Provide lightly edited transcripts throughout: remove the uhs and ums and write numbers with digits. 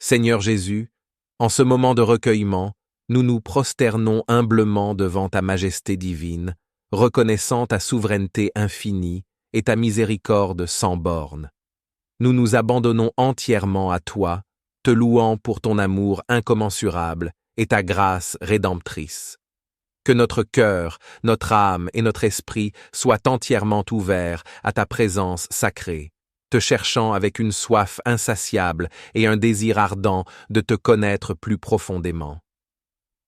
Seigneur Jésus, en ce moment de recueillement, nous nous prosternons humblement devant ta majesté divine, reconnaissant ta souveraineté infinie et ta miséricorde sans bornes. Nous nous abandonnons entièrement à toi, te louant pour ton amour incommensurable et ta grâce rédemptrice. Que notre cœur, notre âme et notre esprit soient entièrement ouverts à ta présence sacrée, te cherchant avec une soif insatiable et un désir ardent de te connaître plus profondément.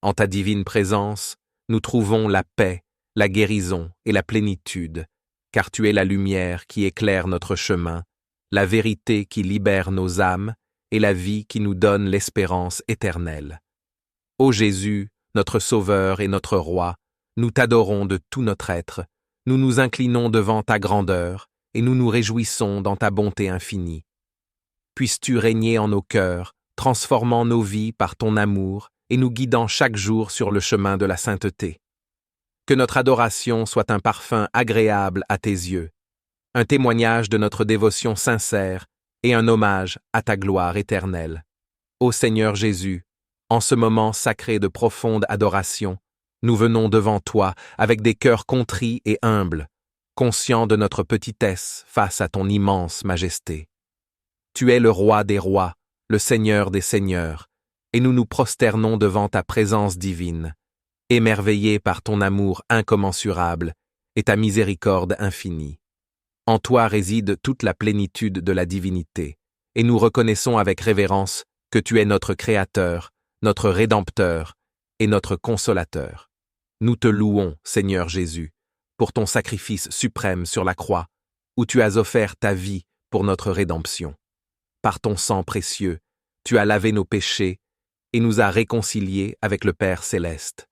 En ta divine présence, nous trouvons la paix, la guérison et la plénitude, car tu es la lumière qui éclaire notre chemin, la vérité qui libère nos âmes et la vie qui nous donne l'espérance éternelle. Ô Jésus, notre Sauveur et notre Roi, nous t'adorons de tout notre être, nous nous inclinons devant ta grandeur et nous nous réjouissons dans ta bonté infinie. Puisses-tu régner en nos cœurs, transformant nos vies par ton amour et nous guidant chaque jour sur le chemin de la sainteté. Que notre adoration soit un parfum agréable à tes yeux, un témoignage de notre dévotion sincère et un hommage à ta gloire éternelle. Ô Seigneur Jésus, en ce moment sacré de profonde adoration, nous venons devant toi avec des cœurs contrits et humbles, conscients de notre petitesse face à ton immense majesté. Tu es le Roi des rois, le Seigneur des seigneurs, et nous nous prosternons devant ta présence divine, émerveillés par ton amour incommensurable et ta miséricorde infinie. En toi réside toute la plénitude de la divinité, et nous reconnaissons avec révérence que tu es notre Créateur, notre Rédempteur et notre Consolateur. Nous te louons, Seigneur Jésus, pour ton sacrifice suprême sur la croix, où tu as offert ta vie pour notre rédemption. Par ton sang précieux, tu as lavé nos péchés et nous as réconciliés avec le Père céleste.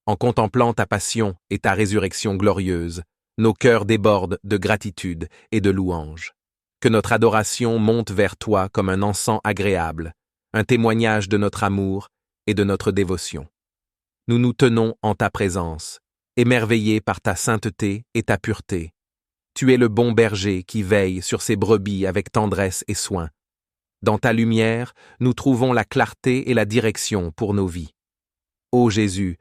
En contemplant ta passion et ta résurrection glorieuse, nos cœurs débordent de gratitude et de louange. Que notre adoration monte vers toi comme un encens agréable, un témoignage de notre amour et de notre dévotion. Nous nous tenons en ta présence, émerveillés par ta sainteté et ta pureté. Tu es le bon berger qui veille sur ses brebis avec tendresse et soin. Dans ta lumière, nous trouvons la clarté et la direction pour nos vies. Ô Jésus,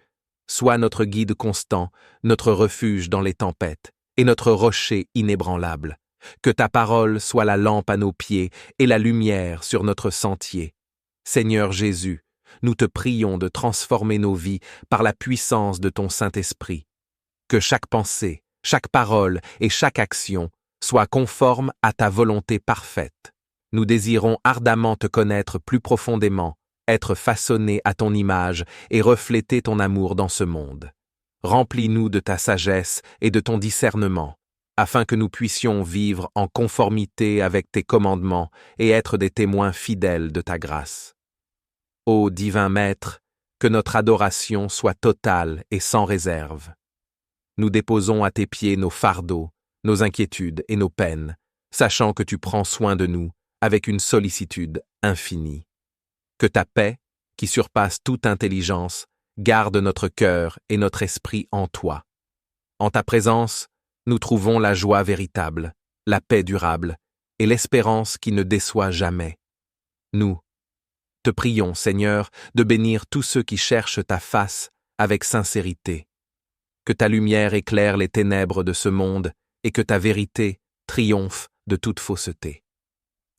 sois notre guide constant, notre refuge dans les tempêtes et notre rocher inébranlable. Que ta parole soit la lampe à nos pieds et la lumière sur notre sentier. Seigneur Jésus, nous te prions de transformer nos vies par la puissance de ton Saint-Esprit. Que chaque pensée, chaque parole et chaque action soient conformes à ta volonté parfaite. Nous désirons ardemment te connaître plus profondément, être façonnés à ton image et refléter ton amour dans ce monde. Remplis-nous de ta sagesse et de ton discernement, afin que nous puissions vivre en conformité avec tes commandements et être des témoins fidèles de ta grâce. Ô divin Maître, que notre adoration soit totale et sans réserve. Nous déposons à tes pieds nos fardeaux, nos inquiétudes et nos peines, sachant que tu prends soin de nous avec une sollicitude infinie. Que ta paix, qui surpasse toute intelligence, garde notre cœur et notre esprit en toi. En ta présence, nous trouvons la joie véritable, la paix durable et l'espérance qui ne déçoit jamais. Nous te prions, Seigneur, de bénir tous ceux qui cherchent ta face avec sincérité. Que ta lumière éclaire les ténèbres de ce monde et que ta vérité triomphe de toute fausseté.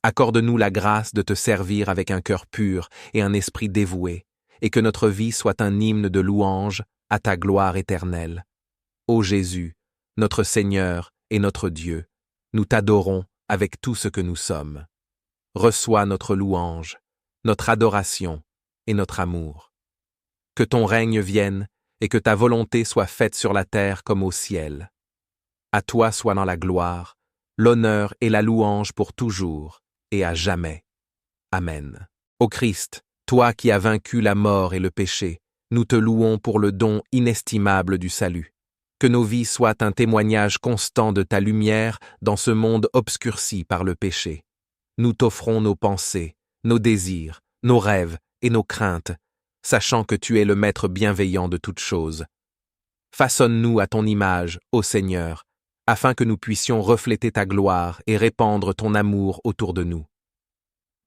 Accorde-nous la grâce de te servir avec un cœur pur et un esprit dévoué, et que notre vie soit un hymne de louange à ta gloire éternelle. Ô Jésus, notre Seigneur et notre Dieu, nous t'adorons avec tout ce que nous sommes. Reçois notre louange, notre adoration et notre amour. Que ton règne vienne et que ta volonté soit faite sur la terre comme au ciel. À toi soit dans la gloire, l'honneur et la louange pour toujours et à jamais. Amen. Ô Christ, toi qui as vaincu la mort et le péché, nous te louons pour le don inestimable du salut. Que nos vies soient un témoignage constant de ta lumière dans ce monde obscurci par le péché. Nous t'offrons nos pensées, nos désirs, nos rêves et nos craintes, sachant que tu es le Maître bienveillant de toutes choses. Façonne-nous à ton image, ô Seigneur, afin que nous puissions refléter ta gloire et répandre ton amour autour de nous.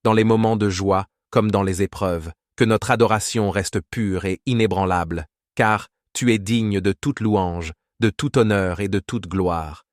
Dans les moments de joie, comme dans les épreuves, que notre adoration reste pure et inébranlable, car tu es digne de toute louange, de tout honneur et de toute gloire.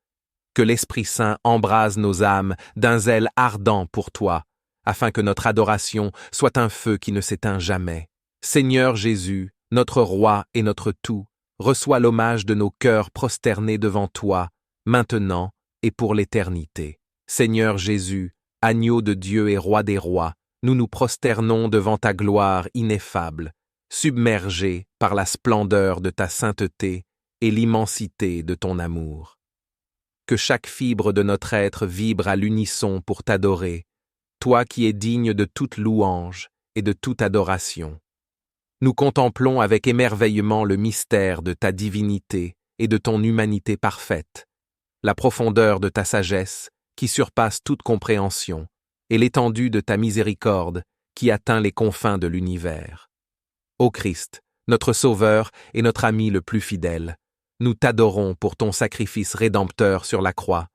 Que l'Esprit Saint embrase nos âmes d'un zèle ardent pour toi, afin que notre adoration soit un feu qui ne s'éteint jamais. Seigneur Jésus, notre Roi et notre tout, reçois l'hommage de nos cœurs prosternés devant toi, maintenant et pour l'éternité. Seigneur Jésus, agneau de Dieu et Roi des rois, nous nous prosternons devant ta gloire ineffable, submergés par la splendeur de ta sainteté et l'immensité de ton amour. Que chaque fibre de notre être vibre à l'unisson pour t'adorer, toi qui es digne de toute louange et de toute adoration. Nous contemplons avec émerveillement le mystère de ta divinité et de ton humanité parfaite, la profondeur de ta sagesse qui surpasse toute compréhension, et l'étendue de ta miséricorde qui atteint les confins de l'univers. Ô Christ, notre Sauveur et notre ami le plus fidèle, nous t'adorons pour ton sacrifice rédempteur sur la croix,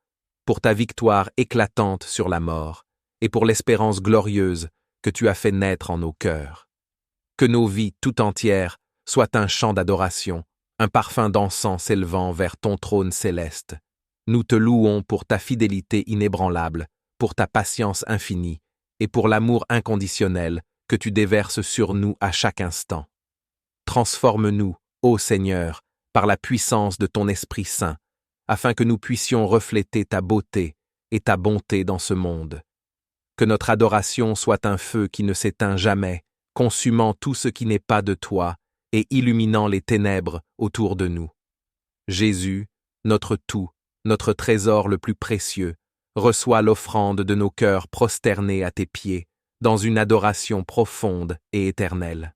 pour ta victoire éclatante sur la mort, et pour l'espérance glorieuse que tu as fait naître en nos cœurs. Que nos vies tout entières soient un chant d'adoration, un parfum d'encens s'élevant vers ton trône céleste. Nous te louons pour ta fidélité inébranlable, pour ta patience infinie, et pour l'amour inconditionnel que tu déverses sur nous à chaque instant. Transforme-nous, ô Seigneur, par la puissance de ton Esprit Saint, afin que nous puissions refléter ta beauté et ta bonté dans ce monde. Que notre adoration soit un feu qui ne s'éteint jamais, consumant tout ce qui n'est pas de toi et illuminant les ténèbres autour de nous. Jésus, notre tout, notre trésor le plus précieux, reçois l'offrande de nos cœurs prosternés à tes pieds, dans une adoration profonde et éternelle.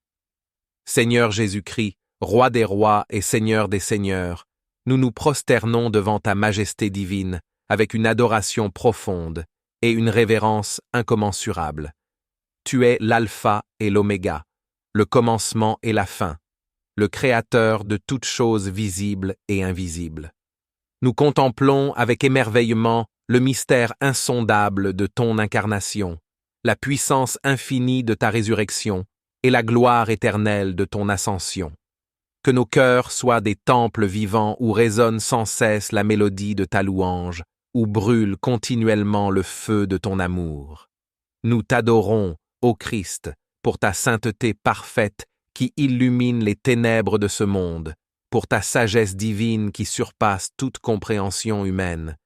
Seigneur Jésus-Christ, Roi des rois et Seigneur des seigneurs, nous nous prosternons devant ta majesté divine avec une adoration profonde et une révérence incommensurable. Tu es l'alpha et l'oméga, le commencement et la fin, le créateur de toutes choses visibles et invisibles. Nous contemplons avec émerveillement le mystère insondable de ton incarnation, la puissance infinie de ta résurrection et la gloire éternelle de ton ascension. Que nos cœurs soient des temples vivants où résonne sans cesse la mélodie de ta louange, où brûle continuellement le feu de ton amour. Nous t'adorons, ô Christ, pour ta sainteté parfaite qui illumine les ténèbres de ce monde, pour ta sagesse divine qui surpasse toute compréhension humaine,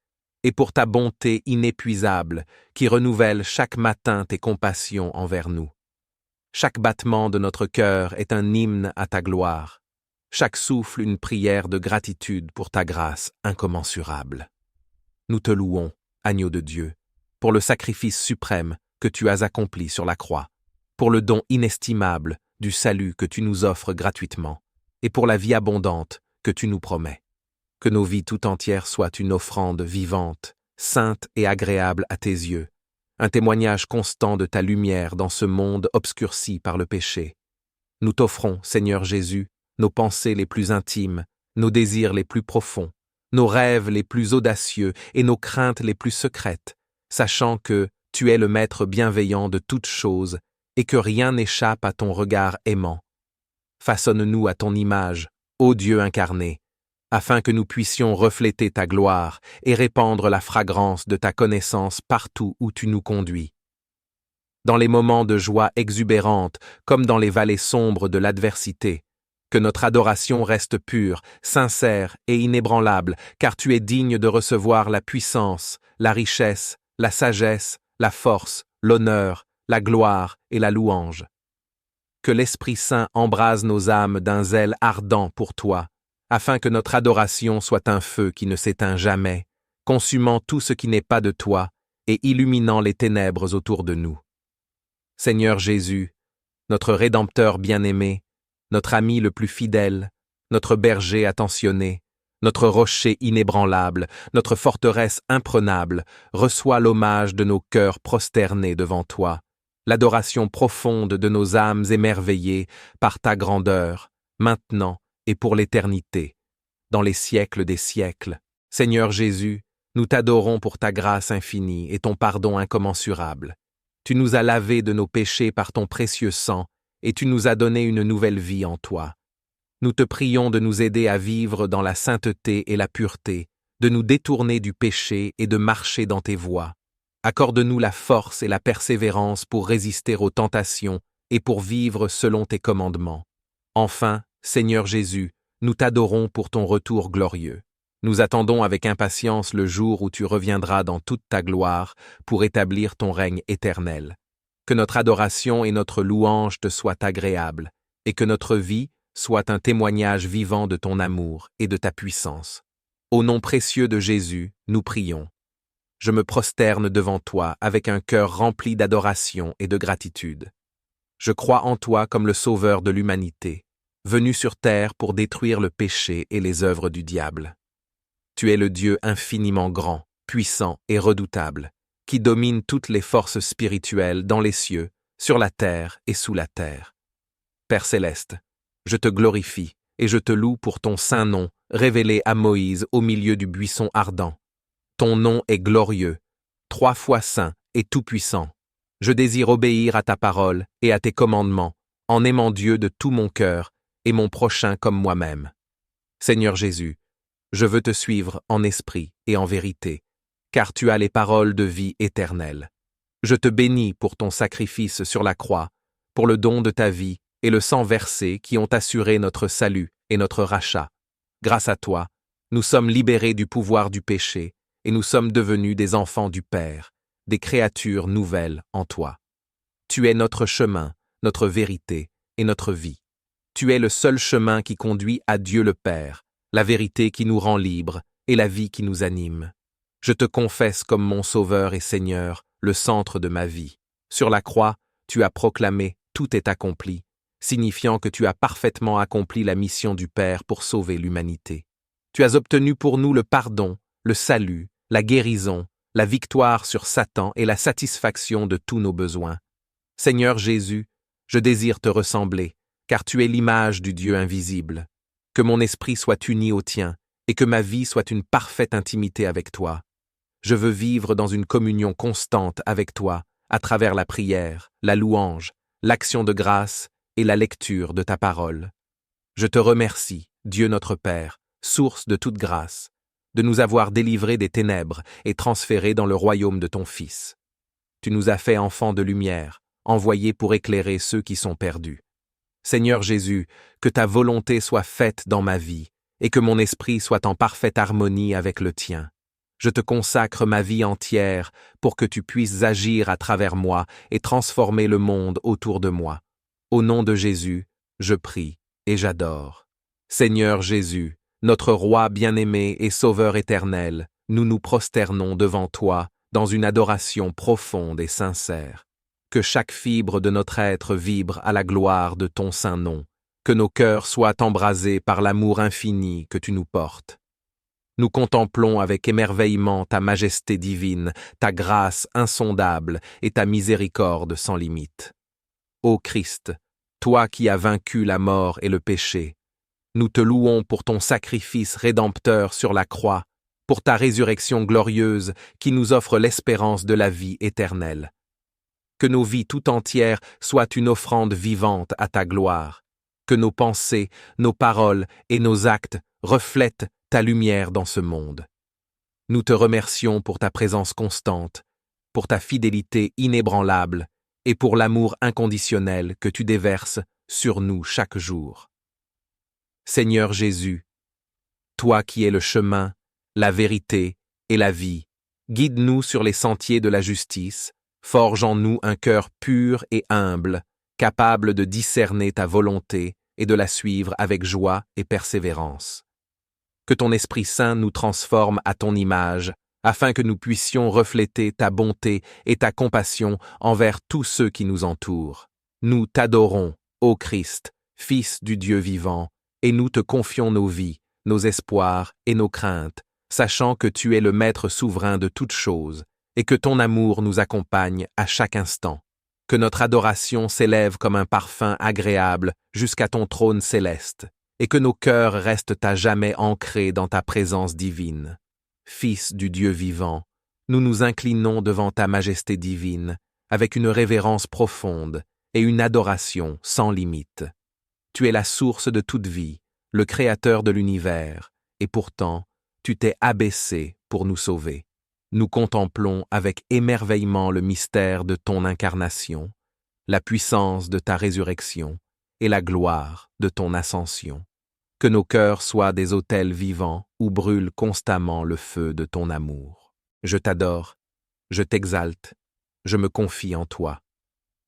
et pour ta bonté inépuisable qui renouvelle chaque matin tes compassions envers nous. Chaque battement de notre cœur est un hymne à ta gloire, chaque souffle une prière de gratitude pour ta grâce incommensurable. Nous te louons, agneau de Dieu, pour le sacrifice suprême que tu as accompli sur la croix, pour le don inestimable du salut que tu nous offres gratuitement, et pour la vie abondante que tu nous promets. Que nos vies tout entières soient une offrande vivante, sainte et agréable à tes yeux, un témoignage constant de ta lumière dans ce monde obscurci par le péché. Nous t'offrons, Seigneur Jésus, nos pensées les plus intimes, nos désirs les plus profonds, nos rêves les plus audacieux et nos craintes les plus secrètes, sachant que tu es le Maître bienveillant de toutes choses et que rien n'échappe à ton regard aimant. Façonne-nous à ton image, ô Dieu incarné, afin que nous puissions refléter ta gloire et répandre la fragrance de ta connaissance partout où tu nous conduis. Dans les moments de joie exubérante, comme dans les vallées sombres de l'adversité, que notre adoration reste pure, sincère et inébranlable, car tu es digne de recevoir la puissance, la richesse, la sagesse, la force, l'honneur, la gloire et la louange. Que l'Esprit Saint embrase nos âmes d'un zèle ardent pour toi, afin que notre adoration soit un feu qui ne s'éteint jamais, consumant tout ce qui n'est pas de toi et illuminant les ténèbres autour de nous. Seigneur Jésus, notre Rédempteur bien-aimé, notre ami le plus fidèle, notre berger attentionné, notre rocher inébranlable, notre forteresse imprenable, reçois l'hommage de nos cœurs prosternés devant toi, l'adoration profonde de nos âmes émerveillées par ta grandeur, maintenant et pour l'éternité, dans les siècles des siècles. Seigneur Jésus, nous t'adorons pour ta grâce infinie et ton pardon incommensurable. Tu nous as lavés de nos péchés par ton précieux sang, et tu nous as donné une nouvelle vie en toi. Nous te prions de nous aider à vivre dans la sainteté et la pureté, de nous détourner du péché et de marcher dans tes voies. Accorde-nous la force et la persévérance pour résister aux tentations et pour vivre selon tes commandements. Enfin, Seigneur Jésus, nous t'adorons pour ton retour glorieux. Nous attendons avec impatience le jour où tu reviendras dans toute ta gloire pour établir ton règne éternel. Que notre adoration et notre louange te soient agréables, et que notre vie soit un témoignage vivant de ton amour et de ta puissance. Au nom précieux de Jésus, nous prions. Je me prosterne devant toi avec un cœur rempli d'adoration et de gratitude. Je crois en toi comme le Sauveur de l'humanité, venu sur terre pour détruire le péché et les œuvres du diable. Tu es le Dieu infiniment grand, puissant et redoutable, qui domine toutes les forces spirituelles dans les cieux, sur la terre et sous la terre. Père céleste, je te glorifie et je te loue pour ton saint nom, révélé à Moïse au milieu du buisson ardent. Ton nom est glorieux, 3 fois saint et tout-puissant. Je désire obéir à ta parole et à tes commandements, en aimant Dieu de tout mon cœur et mon prochain comme moi-même. Seigneur Jésus, je veux te suivre en esprit et en vérité, car tu as les paroles de vie éternelle. Je te bénis pour ton sacrifice sur la croix, pour le don de ta vie et le sang versé qui ont assuré notre salut et notre rachat. Grâce à toi, nous sommes libérés du pouvoir du péché et nous sommes devenus des enfants du Père, des créatures nouvelles en toi. Tu es notre chemin, notre vérité et notre vie. Tu es le seul chemin qui conduit à Dieu le Père, la vérité qui nous rend libres et la vie qui nous anime. Je te confesse comme mon Sauveur et Seigneur, le centre de ma vie. Sur la croix, tu as proclamé « Tout est accompli », signifiant que tu as parfaitement accompli la mission du Père pour sauver l'humanité. Tu as obtenu pour nous le pardon, le salut, la guérison, la victoire sur Satan et la satisfaction de tous nos besoins. Seigneur Jésus, je désire te ressembler, car tu es l'image du Dieu invisible. Que mon esprit soit uni au tien et que ma vie soit une parfaite intimité avec toi. Je veux vivre dans une communion constante avec toi à travers la prière, la louange, l'action de grâce et la lecture de ta parole. Je te remercie, Dieu notre Père, source de toute grâce, de nous avoir délivrés des ténèbres et transférés dans le royaume de ton Fils. Tu nous as fait enfants de lumière, envoyés pour éclairer ceux qui sont perdus. Seigneur Jésus, que ta volonté soit faite dans ma vie et que mon esprit soit en parfaite harmonie avec le tien. Je te consacre ma vie entière pour que tu puisses agir à travers moi et transformer le monde autour de moi. Au nom de Jésus, je prie et j'adore. Seigneur Jésus, notre Roi bien-aimé et Sauveur éternel, nous nous prosternons devant toi dans une adoration profonde et sincère. Que chaque fibre de notre être vibre à la gloire de ton saint nom, que nos cœurs soient embrasés par l'amour infini que tu nous portes. Nous contemplons avec émerveillement ta majesté divine, ta grâce insondable et ta miséricorde sans limite. Ô Christ, toi qui as vaincu la mort et le péché, nous te louons pour ton sacrifice rédempteur sur la croix, pour ta résurrection glorieuse qui nous offre l'espérance de la vie éternelle. Que nos vies tout entières soient une offrande vivante à ta gloire, que nos pensées, nos paroles et nos actes reflètent ta lumière dans ce monde. Nous te remercions pour ta présence constante, pour ta fidélité inébranlable et pour l'amour inconditionnel que tu déverses sur nous chaque jour. Seigneur Jésus, toi qui es le chemin, la vérité et la vie, guide-nous sur les sentiers de la justice, forge en nous un cœur pur et humble, capable de discerner ta volonté et de la suivre avec joie et persévérance. Que ton Esprit Saint nous transforme à ton image, afin que nous puissions refléter ta bonté et ta compassion envers tous ceux qui nous entourent. Nous t'adorons, ô Christ, Fils du Dieu vivant, et nous te confions nos vies, nos espoirs et nos craintes, sachant que tu es le Maître souverain de toutes choses, et que ton amour nous accompagne à chaque instant. Que notre adoration s'élève comme un parfum agréable jusqu'à ton trône céleste, et que nos cœurs restent à jamais ancrés dans ta présence divine. Fils du Dieu vivant, nous nous inclinons devant ta majesté divine, avec une révérence profonde et une adoration sans limite. Tu es la source de toute vie, le créateur de l'univers, et pourtant, tu t'es abaissé pour nous sauver. Nous contemplons avec émerveillement le mystère de ton incarnation, la puissance de ta résurrection et la gloire de ton ascension. Que nos cœurs soient des autels vivants où brûle constamment le feu de ton amour. Je t'adore, je t'exalte, je me confie en toi.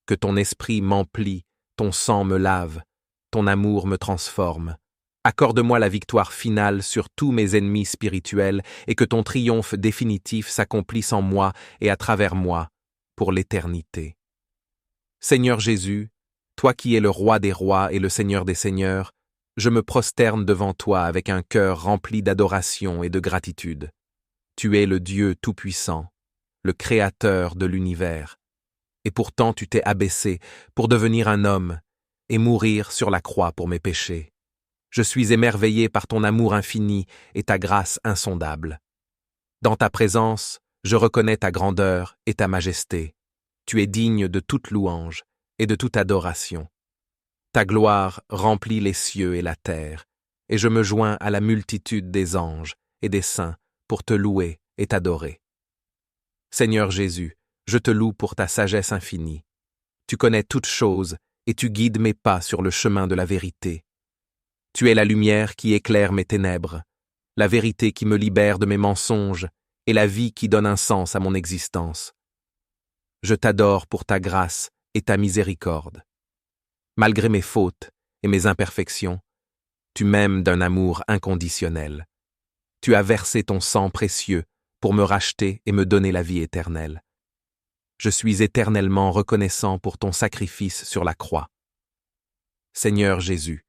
Que ton esprit m'emplit, ton sang me lave, ton amour me transforme. Accorde-moi la victoire finale sur tous mes ennemis spirituels et que ton triomphe définitif s'accomplisse en moi et à travers moi pour l'éternité. Seigneur Jésus, toi qui es le roi des rois et le Seigneur des seigneurs, je me prosterne devant toi avec un cœur rempli d'adoration et de gratitude. Tu es le Dieu tout-puissant, le Créateur de l'univers. Et pourtant tu t'es abaissé pour devenir un homme et mourir sur la croix pour mes péchés. Je suis émerveillé par ton amour infini et ta grâce insondable. Dans ta présence, je reconnais ta grandeur et ta majesté. Tu es digne de toute louange et de toute adoration. Ta gloire remplit les cieux et la terre, et je me joins à la multitude des anges et des saints pour te louer et t'adorer. Seigneur Jésus, je te loue pour ta sagesse infinie. Tu connais toutes choses et tu guides mes pas sur le chemin de la vérité. Tu es la lumière qui éclaire mes ténèbres, la vérité qui me libère de mes mensonges et la vie qui donne un sens à mon existence. Je t'adore pour ta grâce et ta miséricorde. Malgré mes fautes et mes imperfections, tu m'aimes d'un amour inconditionnel. Tu as versé ton sang précieux pour me racheter et me donner la vie éternelle. Je suis éternellement reconnaissant pour ton sacrifice sur la croix. Seigneur Jésus,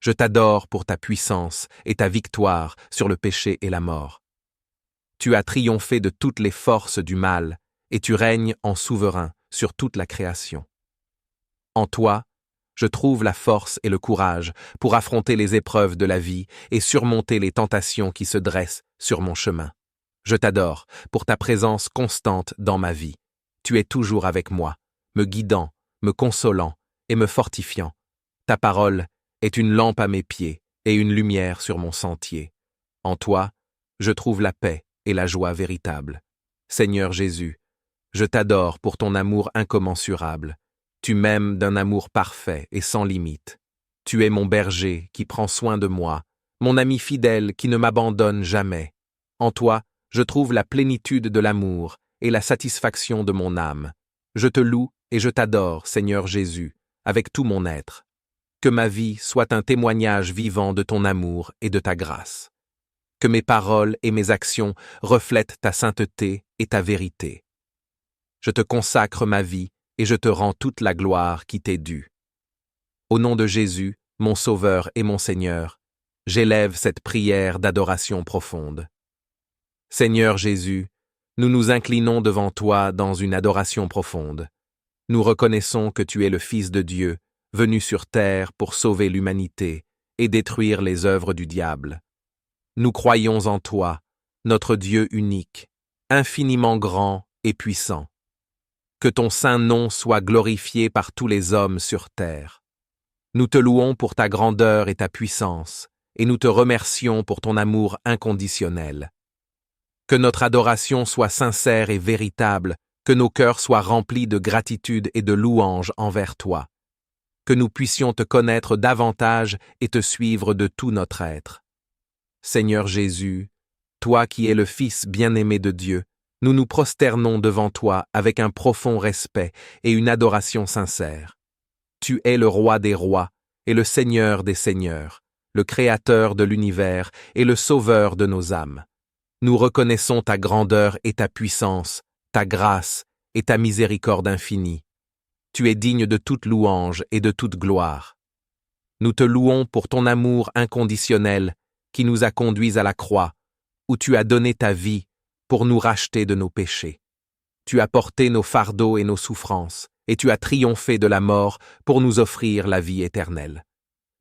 je t'adore pour ta puissance et ta victoire sur le péché et la mort. Tu as triomphé de toutes les forces du mal et tu règnes en souverain sur toute la création. En toi, je trouve la force et le courage pour affronter les épreuves de la vie et surmonter les tentations qui se dressent sur mon chemin. Je t'adore pour ta présence constante dans ma vie. Tu es toujours avec moi, me guidant, me consolant et me fortifiant. Ta parole est une lampe à mes pieds et une lumière sur mon sentier. En toi, je trouve la paix et la joie véritable. Seigneur Jésus, je t'adore pour ton amour incommensurable. Tu m'aimes d'un amour parfait et sans limite. Tu es mon berger qui prend soin de moi, mon ami fidèle qui ne m'abandonne jamais. En toi, je trouve la plénitude de l'amour et la satisfaction de mon âme. Je te loue et je t'adore, Seigneur Jésus, avec tout mon être. Que ma vie soit un témoignage vivant de ton amour et de ta grâce. Que mes paroles et mes actions reflètent ta sainteté et ta vérité. Je te consacre ma vie et je te rends toute la gloire qui t'est due. Au nom de Jésus, mon Sauveur et mon Seigneur, j'élève cette prière d'adoration profonde. Seigneur Jésus, nous nous inclinons devant toi dans une adoration profonde. Nous reconnaissons que tu es le Fils de Dieu, venu sur terre pour sauver l'humanité et détruire les œuvres du diable. Nous croyons en toi, notre Dieu unique, infiniment grand et puissant. Que ton saint nom soit glorifié par tous les hommes sur terre. Nous te louons pour ta grandeur et ta puissance, et nous te remercions pour ton amour inconditionnel. Que notre adoration soit sincère et véritable, que nos cœurs soient remplis de gratitude et de louange envers toi. Que nous puissions te connaître davantage et te suivre de tout notre être. Seigneur Jésus, toi qui es le Fils bien-aimé de Dieu, nous nous prosternons devant toi avec un profond respect et une adoration sincère. Tu es le roi des rois et le Seigneur des seigneurs, le Créateur de l'univers et le Sauveur de nos âmes. Nous reconnaissons ta grandeur et ta puissance, ta grâce et ta miséricorde infinie. Tu es digne de toute louange et de toute gloire. Nous te louons pour ton amour inconditionnel qui nous a conduits à la croix, où tu as donné ta vie pour nous racheter de nos péchés. Tu as porté nos fardeaux et nos souffrances, et tu as triomphé de la mort pour nous offrir la vie éternelle.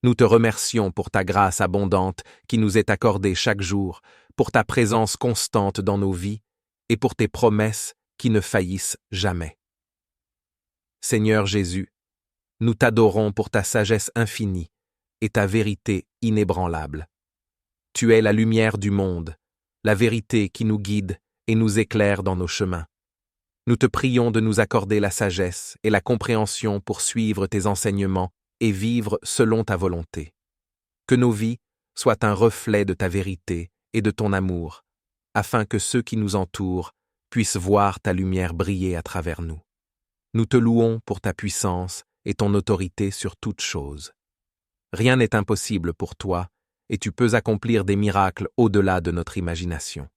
Nous te remercions pour ta grâce abondante qui nous est accordée chaque jour, pour ta présence constante dans nos vies, et pour tes promesses qui ne faillissent jamais. Seigneur Jésus, nous t'adorons pour ta sagesse infinie et ta vérité inébranlable. Tu es la lumière du monde, la vérité qui nous guide et nous éclaire dans nos chemins. Nous te prions de nous accorder la sagesse et la compréhension pour suivre tes enseignements et vivre selon ta volonté. Que nos vies soient un reflet de ta vérité et de ton amour, afin que ceux qui nous entourent puissent voir ta lumière briller à travers nous. Nous te louons pour ta puissance et ton autorité sur toutes choses. Rien n'est impossible pour toi, et tu peux accomplir des miracles au-delà de notre imagination.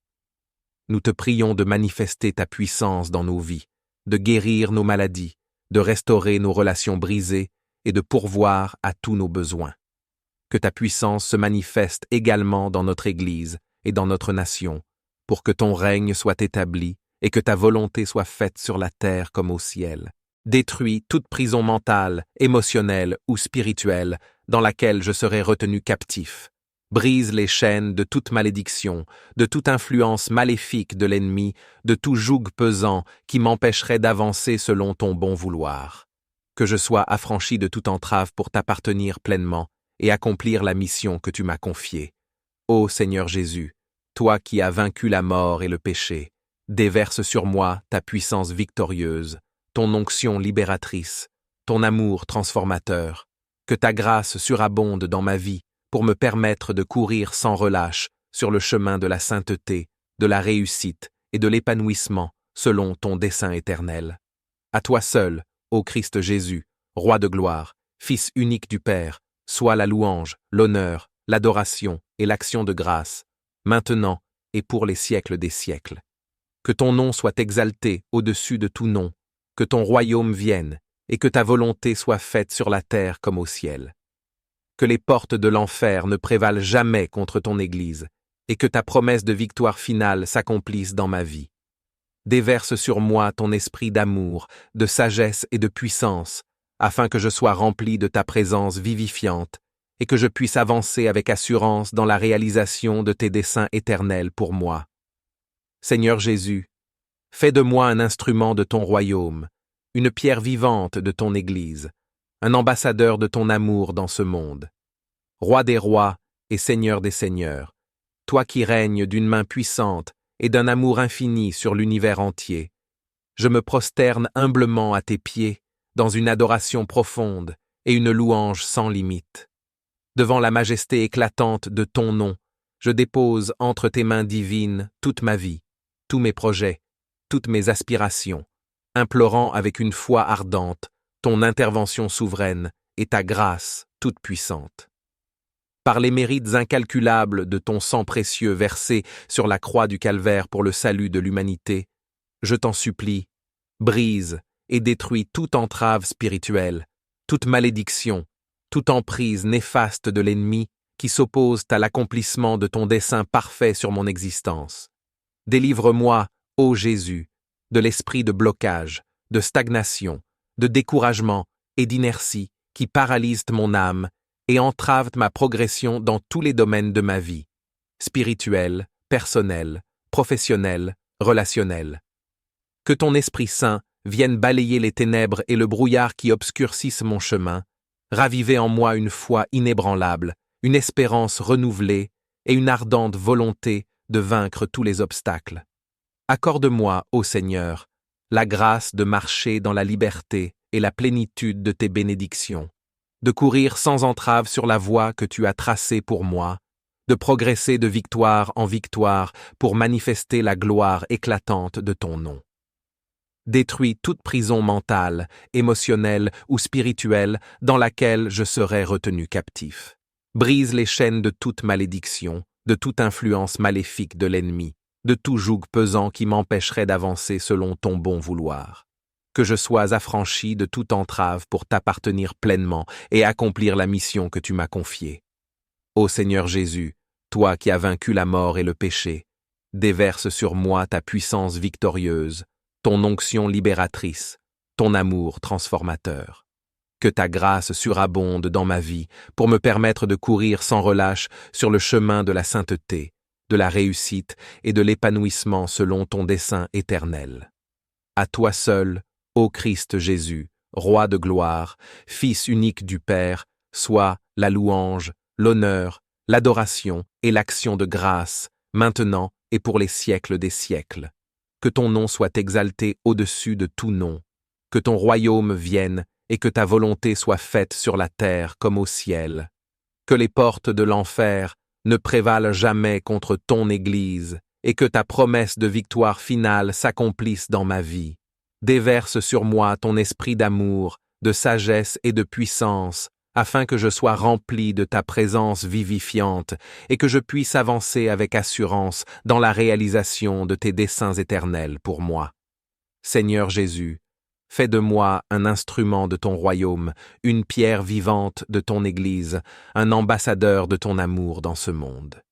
Nous te prions de manifester ta puissance dans nos vies, de guérir nos maladies, de restaurer nos relations brisées et de pourvoir à tous nos besoins. Que ta puissance se manifeste également dans notre Église et dans notre nation, pour que ton règne soit établi et que ta volonté soit faite sur la terre comme au ciel. Détruis toute prison mentale, émotionnelle ou spirituelle dans laquelle je serai retenu captif. Brise les chaînes de toute malédiction, de toute influence maléfique de l'ennemi, de tout joug pesant qui m'empêcherait d'avancer selon ton bon vouloir. Que je sois affranchi de toute entrave pour t'appartenir pleinement et accomplir la mission que tu m'as confiée. Ô Seigneur Jésus, toi qui as vaincu la mort et le péché, déverse sur moi ta puissance victorieuse, ton onction libératrice, ton amour transformateur. Que ta grâce surabonde dans ma vie pour me permettre de courir sans relâche sur le chemin de la sainteté, de la réussite et de l'épanouissement selon ton dessein éternel. À toi seul, ô Christ Jésus, Roi de gloire, Fils unique du Père, soit la louange, l'honneur, l'adoration et l'action de grâce, maintenant et pour les siècles des siècles. Que ton nom soit exalté au-dessus de tout nom, que ton royaume vienne, et que ta volonté soit faite sur la terre comme au ciel. Que les portes de l'enfer ne prévalent jamais contre ton Église, et que ta promesse de victoire finale s'accomplisse dans ma vie. Déverse sur moi ton esprit d'amour, de sagesse et de puissance, afin que je sois rempli de ta présence vivifiante, et que je puisse avancer avec assurance dans la réalisation de tes desseins éternels pour moi. Seigneur Jésus, fais de moi un instrument de ton royaume, une pierre vivante de ton Église, un ambassadeur de ton amour dans ce monde. Roi des rois et Seigneur des seigneurs, toi qui règnes d'une main puissante et d'un amour infini sur l'univers entier, je me prosterne humblement à tes pieds dans une adoration profonde et une louange sans limite. Devant la majesté éclatante de ton nom, je dépose entre tes mains divines toute ma vie, tous mes projets, toutes mes aspirations, implorant avec une foi ardente ton intervention souveraine et ta grâce toute puissante. Par les mérites incalculables de ton sang précieux versé sur la croix du calvaire pour le salut de l'humanité, je t'en supplie, brise et détruis toute entrave spirituelle, toute malédiction, toute emprise néfaste de l'ennemi qui s'oppose à l'accomplissement de ton dessein parfait sur mon existence. Délivre-moi, ô Jésus, de l'esprit de blocage, de stagnation, de découragement et d'inertie qui paralysent mon âme et entravent ma progression dans tous les domaines de ma vie, spirituelle, personnelle, professionnelle, relationnelle. Que ton Esprit Saint vienne balayer les ténèbres et le brouillard qui obscurcissent mon chemin, raviver en moi une foi inébranlable, une espérance renouvelée et une ardente volonté de vaincre tous les obstacles. Accorde-moi, ô Seigneur, la grâce de marcher dans la liberté et la plénitude de tes bénédictions, de courir sans entrave sur la voie que tu as tracée pour moi, de progresser de victoire en victoire pour manifester la gloire éclatante de ton nom. Détruis toute prison mentale, émotionnelle ou spirituelle dans laquelle je serais retenu captif. Brise les chaînes de toute malédiction, de toute influence maléfique de l'ennemi, de tout joug pesant qui m'empêcherait d'avancer selon ton bon vouloir. Que je sois affranchi de toute entrave pour t'appartenir pleinement et accomplir la mission que tu m'as confiée. Ô Seigneur Jésus, toi qui as vaincu la mort et le péché, déverse sur moi ta puissance victorieuse, ton onction libératrice, ton amour transformateur. Que ta grâce surabonde dans ma vie pour me permettre de courir sans relâche sur le chemin de la sainteté, de la réussite et de l'épanouissement selon ton dessein éternel. À toi seul, ô Christ Jésus, Roi de gloire, Fils unique du Père, sois la louange, l'honneur, l'adoration et l'action de grâce, maintenant et pour les siècles des siècles. Que ton nom soit exalté au-dessus de tout nom. Que ton royaume vienne et que ta volonté soit faite sur la terre comme au ciel. Que les portes de l'enfer ne prévalent jamais contre ton Église et que ta promesse de victoire finale s'accomplisse dans ma vie. Déverse sur moi ton esprit d'amour, de sagesse et de puissance, afin que je sois rempli de ta présence vivifiante et que je puisse avancer avec assurance dans la réalisation de tes desseins éternels pour moi. Seigneur Jésus, fais de moi un instrument de ton royaume, une pierre vivante de ton Église, un ambassadeur de ton amour dans ce monde.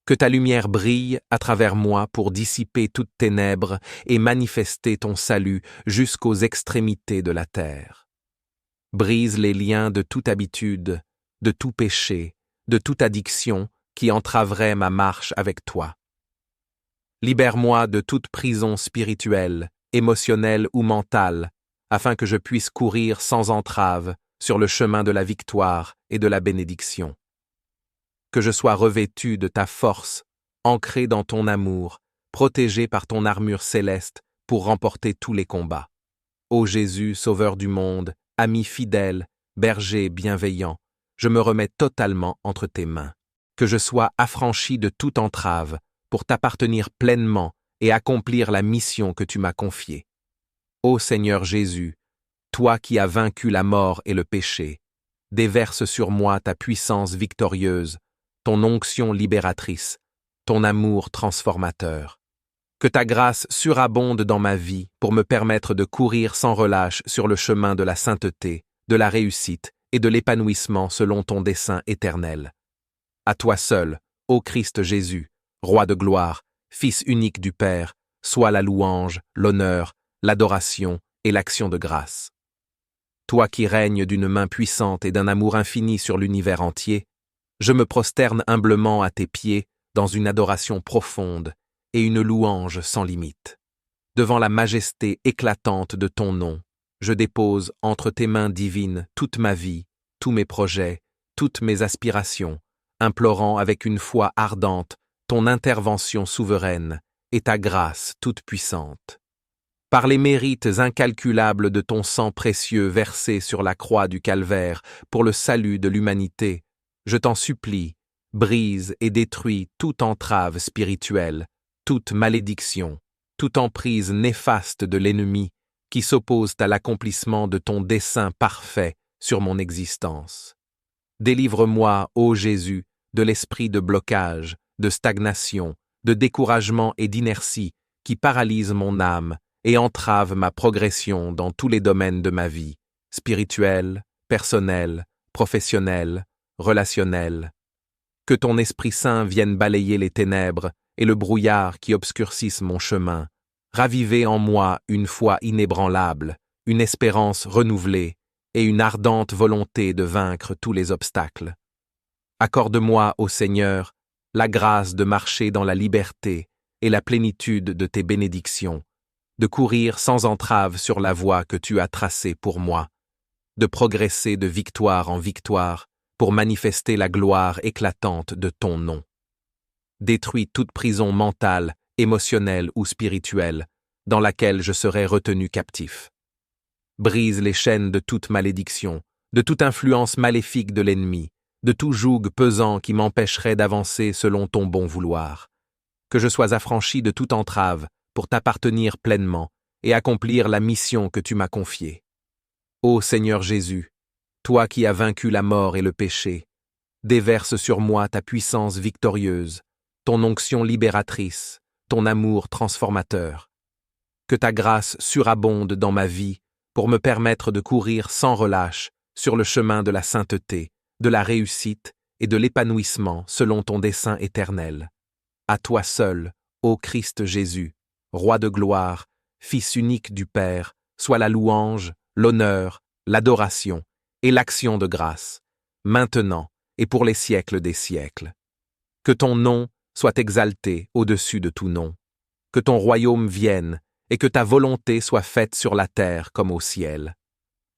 Que ta lumière brille à travers moi pour dissiper toutes ténèbres et manifester ton salut jusqu'aux extrémités de la terre. Brise les liens de toute habitude, de tout péché, de toute addiction qui entraverait ma marche avec toi. Libère-moi de toute prison spirituelle, émotionnelle ou mentale, afin que je puisse courir sans entrave sur le chemin de la victoire et de la bénédiction. Que je sois revêtu de ta force, ancré dans ton amour, protégé par ton armure céleste pour remporter tous les combats. Ô Jésus, Sauveur du monde, ami fidèle, berger bienveillant, je me remets totalement entre tes mains. Que je sois affranchi de toute entrave pour t'appartenir pleinement et accomplir la mission que tu m'as confiée. Ô Seigneur Jésus, toi qui as vaincu la mort et le péché, déverse sur moi ta puissance victorieuse, ton onction libératrice, ton amour transformateur. Que ta grâce surabonde dans ma vie pour me permettre de courir sans relâche sur le chemin de la sainteté, de la réussite et de l'épanouissement selon ton dessein éternel. À toi seul, ô Christ Jésus, Roi de gloire, Fils unique du Père, sois la louange, l'honneur, l'adoration et l'action de grâce. Toi qui règnes d'une main puissante et d'un amour infini sur l'univers entier, je me prosterne humblement à tes pieds dans une adoration profonde et une louange sans limite. Devant la majesté éclatante de ton nom, je dépose entre tes mains divines toute ma vie, tous mes projets, toutes mes aspirations, implorant avec une foi ardente ton intervention souveraine et ta grâce toute puissante. Par les mérites incalculables de ton sang précieux versé sur la croix du Calvaire pour le salut de l'humanité, je t'en supplie, brise et détruis toute entrave spirituelle, toute malédiction, toute emprise néfaste de l'ennemi qui s'oppose à l'accomplissement de ton dessein parfait sur mon existence. Délivre-moi, ô Jésus, de l'esprit de blocage, de stagnation, de découragement et d'inertie qui paralyse mon âme et entrave ma progression dans tous les domaines de ma vie, spirituelle, personnelle, professionnelle, relationnelle. Que ton Esprit Saint vienne balayer les ténèbres et le brouillard qui obscurcissent mon chemin, raviver en moi une foi inébranlable, une espérance renouvelée et une ardente volonté de vaincre tous les obstacles. Accorde-moi, ô Seigneur, la grâce de marcher dans la liberté et la plénitude de tes bénédictions, de courir sans entrave sur la voie que tu as tracée pour moi, de progresser de victoire en victoire pour manifester la gloire éclatante de ton nom. Détruis toute prison mentale, émotionnelle ou spirituelle dans laquelle je serai retenu captif. Brise les chaînes de toute malédiction, de toute influence maléfique de l'ennemi, de tout joug pesant qui m'empêcherait d'avancer selon ton bon vouloir. Que je sois affranchi de toute entrave pour t'appartenir pleinement et accomplir la mission que tu m'as confiée. Ô Seigneur Jésus, toi qui as vaincu la mort et le péché, déverse sur moi ta puissance victorieuse, ton onction libératrice, ton amour transformateur. Que ta grâce surabonde dans ma vie pour me permettre de courir sans relâche sur le chemin de la sainteté, de la réussite et de l'épanouissement selon ton dessein éternel. À toi seul, ô Christ Jésus, Roi de gloire, Fils unique du Père, sois la louange, l'honneur, l'adoration et l'action de grâce, maintenant et pour les siècles des siècles. Que ton nom soit exalté au-dessus de tout nom, que ton royaume vienne et que ta volonté soit faite sur la terre comme au ciel.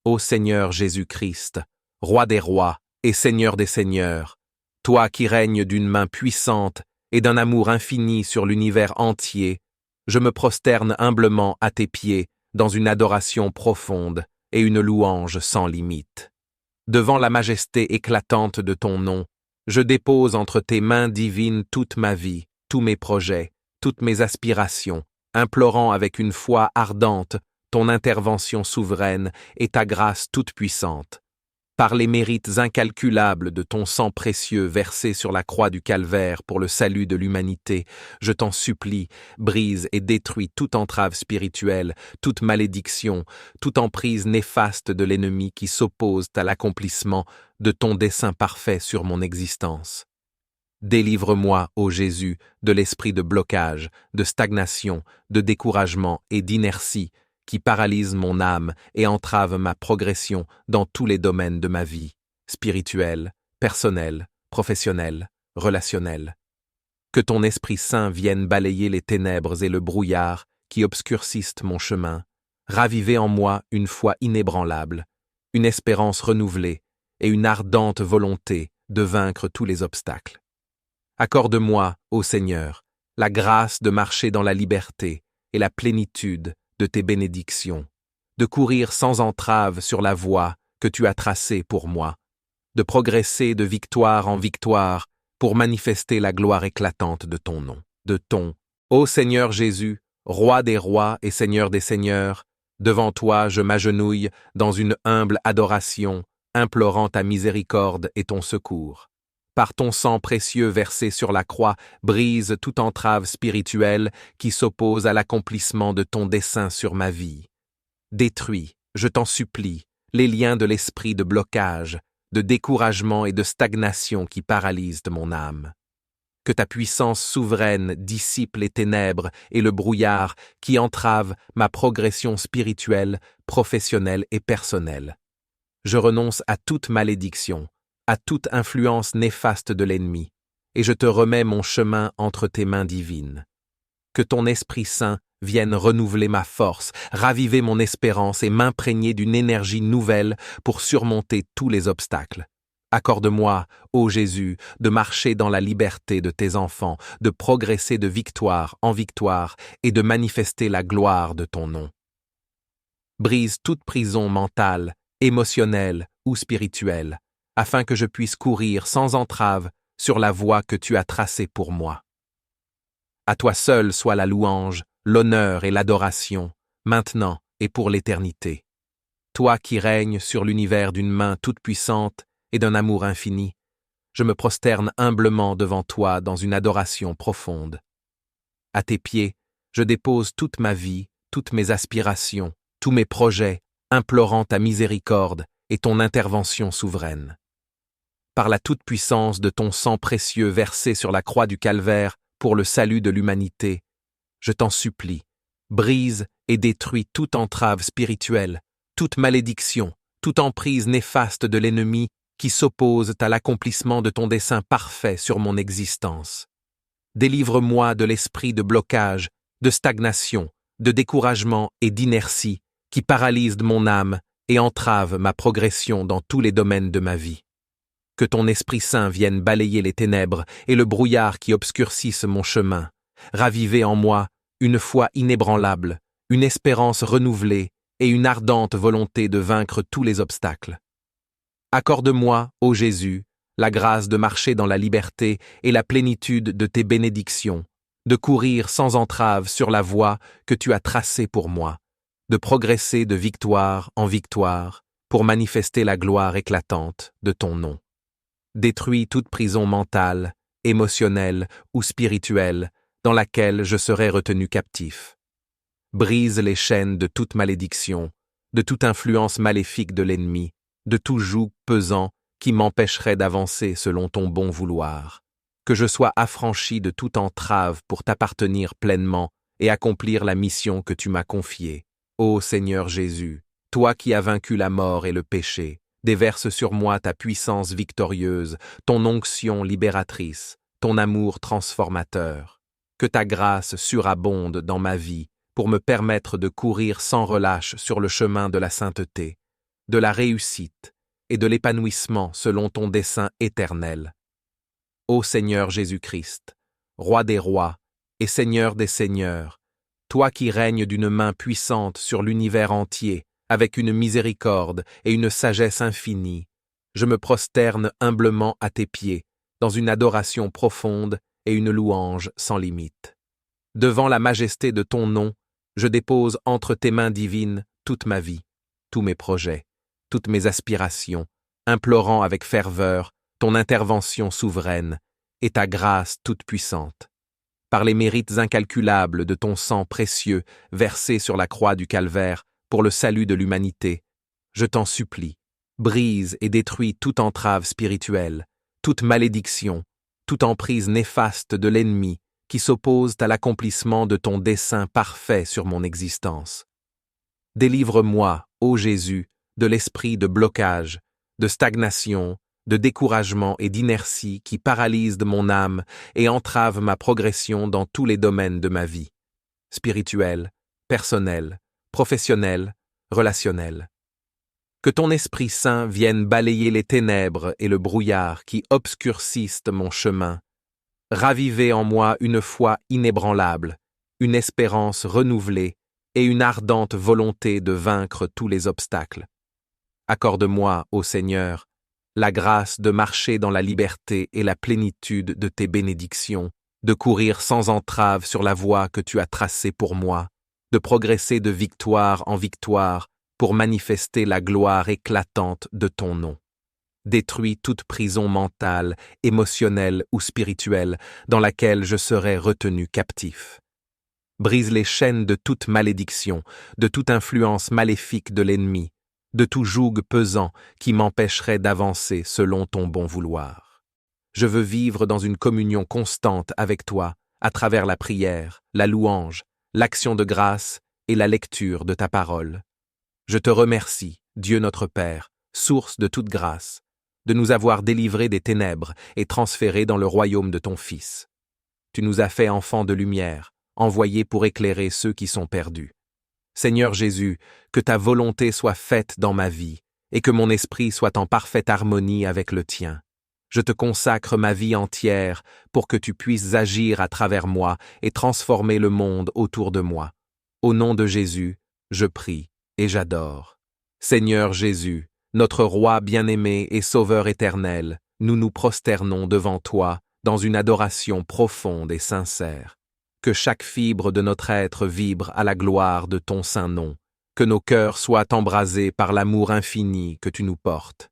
Ô Seigneur Jésus-Christ, Roi des rois et Seigneur des seigneurs, toi qui règnes d'une main puissante et d'un amour infini sur l'univers entier, je me prosterne humblement à tes pieds dans une adoration profonde et une louange sans limite. Devant la majesté éclatante de ton nom, je dépose entre tes mains divines toute ma vie, tous mes projets, toutes mes aspirations, implorant avec une foi ardente ton intervention souveraine et ta grâce toute puissante. Par les mérites incalculables de ton sang précieux versé sur la croix du calvaire pour le salut de l'humanité, je t'en supplie, brise et détruis toute entrave spirituelle, toute malédiction, toute emprise néfaste de l'ennemi qui s'oppose à l'accomplissement de ton dessein parfait sur mon existence. Délivre-moi, ô Jésus, de l'esprit de blocage, de stagnation, de découragement et d'inertie qui paralyse mon âme et entrave ma progression dans tous les domaines de ma vie, spirituelle, personnelle, professionnelle, relationnelle. Que ton Esprit Saint vienne balayer les ténèbres et le brouillard qui obscurcissent mon chemin, raviver en moi une foi inébranlable, une espérance renouvelée et une ardente volonté de vaincre tous les obstacles. Accorde-moi, ô Seigneur, la grâce de marcher dans la liberté et la plénitude de tes bénédictions, de courir sans entrave sur la voie que tu as tracée pour moi, de progresser de victoire en victoire pour manifester la gloire éclatante de ton nom, ô Seigneur Jésus, Roi des rois et Seigneur des seigneurs, devant toi je m'agenouille dans une humble adoration, implorant ta miséricorde et ton secours. Par ton sang précieux versé sur la croix, brise toute entrave spirituelle qui s'oppose à l'accomplissement de ton dessein sur ma vie. Détruis, je t'en supplie, les liens de l'esprit de blocage, de découragement et de stagnation qui paralysent mon âme. Que ta puissance souveraine dissipe les ténèbres et le brouillard qui entravent ma progression spirituelle, professionnelle et personnelle. Je renonce à toute malédiction, à toute influence néfaste de l'ennemi, et je te remets mon chemin entre tes mains divines. Que ton Esprit Saint vienne renouveler ma force, raviver mon espérance et m'imprégner d'une énergie nouvelle pour surmonter tous les obstacles. Accorde-moi, ô Jésus, de marcher dans la liberté de tes enfants, de progresser de victoire en victoire et de manifester la gloire de ton nom. Brise toute prison mentale, émotionnelle ou spirituelle, afin que je puisse courir sans entrave sur la voie que tu as tracée pour moi. À toi seul soit la louange, l'honneur et l'adoration, maintenant et pour l'éternité. Toi qui règnes sur l'univers d'une main toute puissante et d'un amour infini, je me prosterne humblement devant toi dans une adoration profonde. À tes pieds, je dépose toute ma vie, toutes mes aspirations, tous mes projets, implorant ta miséricorde et ton intervention souveraine. Par la toute-puissance de ton sang précieux versé sur la croix du calvaire pour le salut de l'humanité, je t'en supplie, brise et détruis toute entrave spirituelle, toute malédiction, toute emprise néfaste de l'ennemi qui s'oppose à l'accomplissement de ton dessein parfait sur mon existence. Délivre-moi de l'esprit de blocage, de stagnation, de découragement et d'inertie qui paralyse mon âme et entrave ma progression dans tous les domaines de ma vie. Que ton Esprit Saint vienne balayer les ténèbres et le brouillard qui obscurcissent mon chemin, raviver en moi une foi inébranlable, une espérance renouvelée et une ardente volonté de vaincre tous les obstacles. Accorde-moi, ô Jésus, la grâce de marcher dans la liberté et la plénitude de tes bénédictions, de courir sans entrave sur la voie que tu as tracée pour moi, de progresser de victoire en victoire pour manifester la gloire éclatante de ton nom. Détruis toute prison mentale, émotionnelle ou spirituelle dans laquelle je serai retenu captif. Brise les chaînes de toute malédiction, de toute influence maléfique de l'ennemi, de tout joug pesant qui m'empêcherait d'avancer selon ton bon vouloir. Que je sois affranchi de toute entrave pour t'appartenir pleinement et accomplir la mission que tu m'as confiée. Ô Seigneur Jésus, toi qui as vaincu la mort et le péché, déverse sur moi ta puissance victorieuse, ton onction libératrice, ton amour transformateur. Que ta grâce surabonde dans ma vie pour me permettre de courir sans relâche sur le chemin de la sainteté, de la réussite et de l'épanouissement selon ton dessein éternel. Ô Seigneur Jésus-Christ, Roi des rois et Seigneur des seigneurs, toi qui règnes d'une main puissante sur l'univers entier, avec une miséricorde et une sagesse infinie, je me prosterne humblement à tes pieds, dans une adoration profonde et une louange sans limite. Devant la majesté de ton nom, je dépose entre tes mains divines toute ma vie, tous mes projets, toutes mes aspirations, implorant avec ferveur ton intervention souveraine et ta grâce toute puissante. Par les mérites incalculables de ton sang précieux versé sur la croix du calvaire pour le salut de l'humanité, je t'en supplie, brise et détruis toute entrave spirituelle, toute malédiction, toute emprise néfaste de l'ennemi qui s'oppose à l'accomplissement de ton dessein parfait sur mon existence. Délivre-moi, ô Jésus, de l'esprit de blocage, de stagnation, de découragement et d'inertie qui paralysent mon âme et entravent ma progression dans tous les domaines de ma vie, spirituel, personnel, professionnel, relationnel. Que ton Esprit Saint vienne balayer les ténèbres et le brouillard qui obscurcissent mon chemin, raviver en moi une foi inébranlable, une espérance renouvelée et une ardente volonté de vaincre tous les obstacles. Accorde-moi, ô Seigneur, la grâce de marcher dans la liberté et la plénitude de tes bénédictions, de courir sans entrave sur la voie que tu as tracée pour moi, de progresser de victoire en victoire pour manifester la gloire éclatante de ton nom. Détruis toute prison mentale, émotionnelle ou spirituelle dans laquelle je serais retenu captif. Brise les chaînes de toute malédiction, de toute influence maléfique de l'ennemi, de tout joug pesant qui m'empêcherait d'avancer selon ton bon vouloir. Je veux vivre dans une communion constante avec toi à travers la prière, la louange, l'action de grâce et la lecture de ta parole. Je te remercie, Dieu notre Père, source de toute grâce, de nous avoir délivrés des ténèbres et transférés dans le royaume de ton Fils. Tu nous as fait enfants de lumière, envoyés pour éclairer ceux qui sont perdus. Seigneur Jésus, que ta volonté soit faite dans ma vie et que mon esprit soit en parfaite harmonie avec le tien. Je te consacre ma vie entière pour que tu puisses agir à travers moi et transformer le monde autour de moi. Au nom de Jésus, je prie et j'adore. Seigneur Jésus, notre Roi bien-aimé et Sauveur éternel, nous nous prosternons devant toi dans une adoration profonde et sincère. Que chaque fibre de notre être vibre à la gloire de ton saint nom, que nos cœurs soient embrasés par l'amour infini que tu nous portes.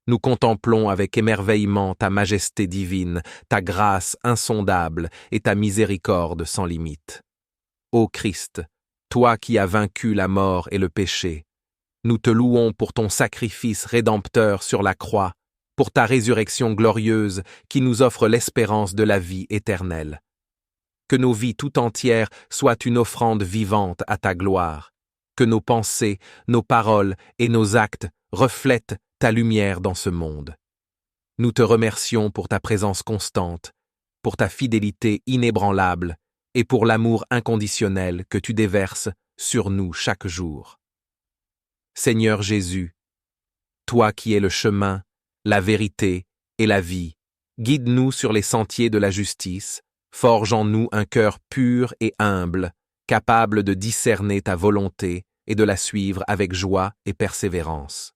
Nous contemplons avec émerveillement ta majesté divine, ta grâce insondable et ta miséricorde sans limite. Ô Christ, toi qui as vaincu la mort et le péché, nous te louons pour ton sacrifice rédempteur sur la croix, pour ta résurrection glorieuse qui nous offre l'espérance de la vie éternelle. Que nos vies tout entières soient une offrande vivante à ta gloire, que nos pensées, nos paroles et nos actes reflètent ta lumière dans ce monde. Nous te remercions pour ta présence constante, pour ta fidélité inébranlable et pour l'amour inconditionnel que tu déverses sur nous chaque jour. Seigneur Jésus, toi qui es le chemin, la vérité et la vie, guide-nous sur les sentiers de la justice, forge en nous un cœur pur et humble, capable de discerner ta volonté et de la suivre avec joie et persévérance.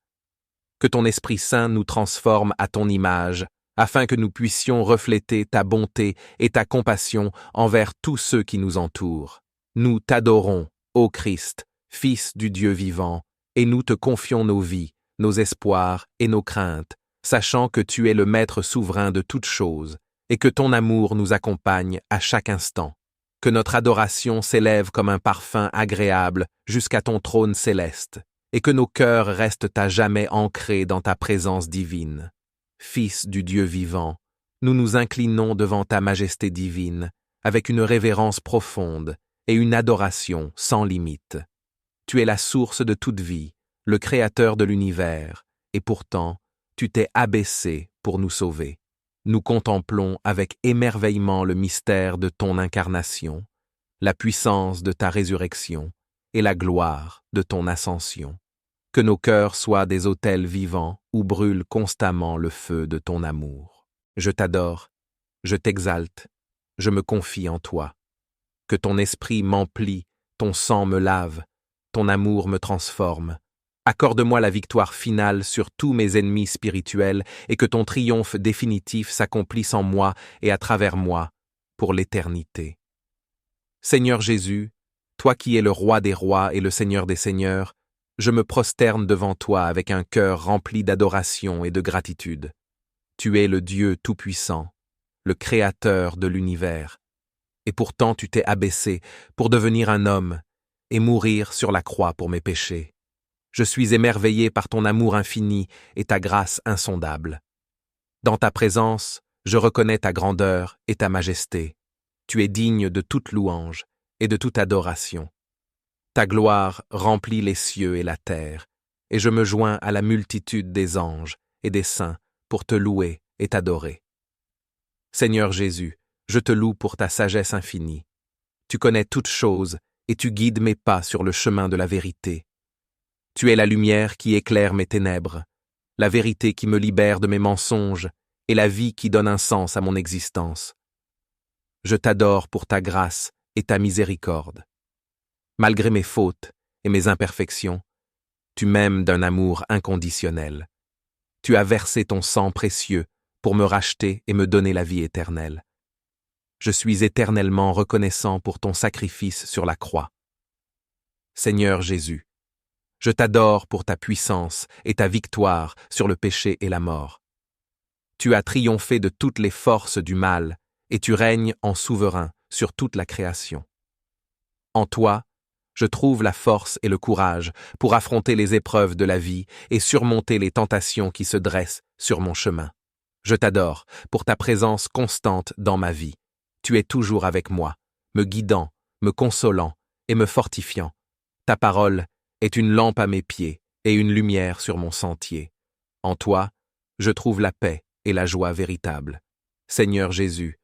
Que ton Esprit Saint nous transforme à ton image, afin que nous puissions refléter ta bonté et ta compassion envers tous ceux qui nous entourent. Nous t'adorons, ô Christ, Fils du Dieu vivant, et nous te confions nos vies, nos espoirs et nos craintes, sachant que tu es le Maître souverain de toutes choses, et que ton amour nous accompagne à chaque instant. Que notre adoration s'élève comme un parfum agréable jusqu'à ton trône céleste, et que nos cœurs restent à jamais ancrés dans ta présence divine. Fils du Dieu vivant, nous nous inclinons devant ta majesté divine, avec une révérence profonde et une adoration sans limite. Tu es la source de toute vie, le créateur de l'univers, et pourtant, tu t'es abaissé pour nous sauver. Nous contemplons avec émerveillement le mystère de ton incarnation, la puissance de ta résurrection et la gloire de ton ascension. que nos cœurs soient des autels vivants où brûle constamment le feu de ton amour. Je t'adore, je t'exalte, je me confie en toi. Que ton esprit m'emplit, ton sang me lave, ton amour me transforme. Accorde-moi la victoire finale sur tous mes ennemis spirituels et que ton triomphe définitif s'accomplisse en moi et à travers moi, pour l'éternité. Seigneur Jésus, toi qui es le roi des rois et le Seigneur des seigneurs, je me prosterne devant toi avec un cœur rempli d'adoration et de gratitude. Tu es le Dieu tout-puissant, le Créateur de l'univers. Et pourtant tu t'es abaissé pour devenir un homme et mourir sur la croix pour mes péchés. Je suis émerveillé par ton amour infini et ta grâce insondable. Dans ta présence, je reconnais ta grandeur et ta majesté. Tu es digne de toute louange et de toute adoration. Ta gloire remplit les cieux et la terre, et je me joins à la multitude des anges et des saints pour te louer et t'adorer. Seigneur Jésus, je te loue pour ta sagesse infinie. Tu connais toutes choses et tu guides mes pas sur le chemin de la vérité. Tu es la lumière qui éclaire mes ténèbres, la vérité qui me libère de mes mensonges et la vie qui donne un sens à mon existence. Je t'adore pour ta grâce et ta miséricorde. Malgré mes fautes et mes imperfections, tu m'aimes d'un amour inconditionnel. Tu as versé ton sang précieux pour me racheter et me donner la vie éternelle. Je suis éternellement reconnaissant pour ton sacrifice sur la croix. Seigneur Jésus, je t'adore pour ta puissance et ta victoire sur le péché et la mort. Tu as triomphé de toutes les forces du mal et tu règnes en souverain sur toute la création. En toi, je trouve la force et le courage pour affronter les épreuves de la vie et surmonter les tentations qui se dressent sur mon chemin. Je t'adore pour ta présence constante dans ma vie. Tu es toujours avec moi, me guidant, me consolant et me fortifiant. Ta parole est une lampe à mes pieds et une lumière sur mon sentier. En toi, je trouve la paix et la joie véritable. Seigneur Jésus,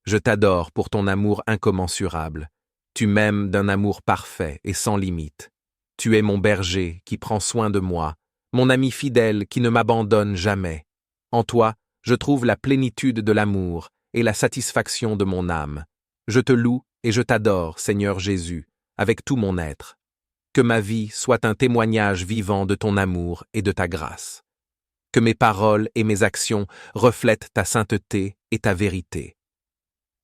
je t'adore pour ton amour incommensurable. Tu m'aimes d'un amour parfait et sans limite. Tu es mon berger qui prend soin de moi, mon ami fidèle qui ne m'abandonne jamais. En toi, je trouve la plénitude de l'amour et la satisfaction de mon âme. Je te loue et je t'adore, Seigneur Jésus, avec tout mon être. Que ma vie soit un témoignage vivant de ton amour et de ta grâce. Que mes paroles et mes actions reflètent ta sainteté et ta vérité.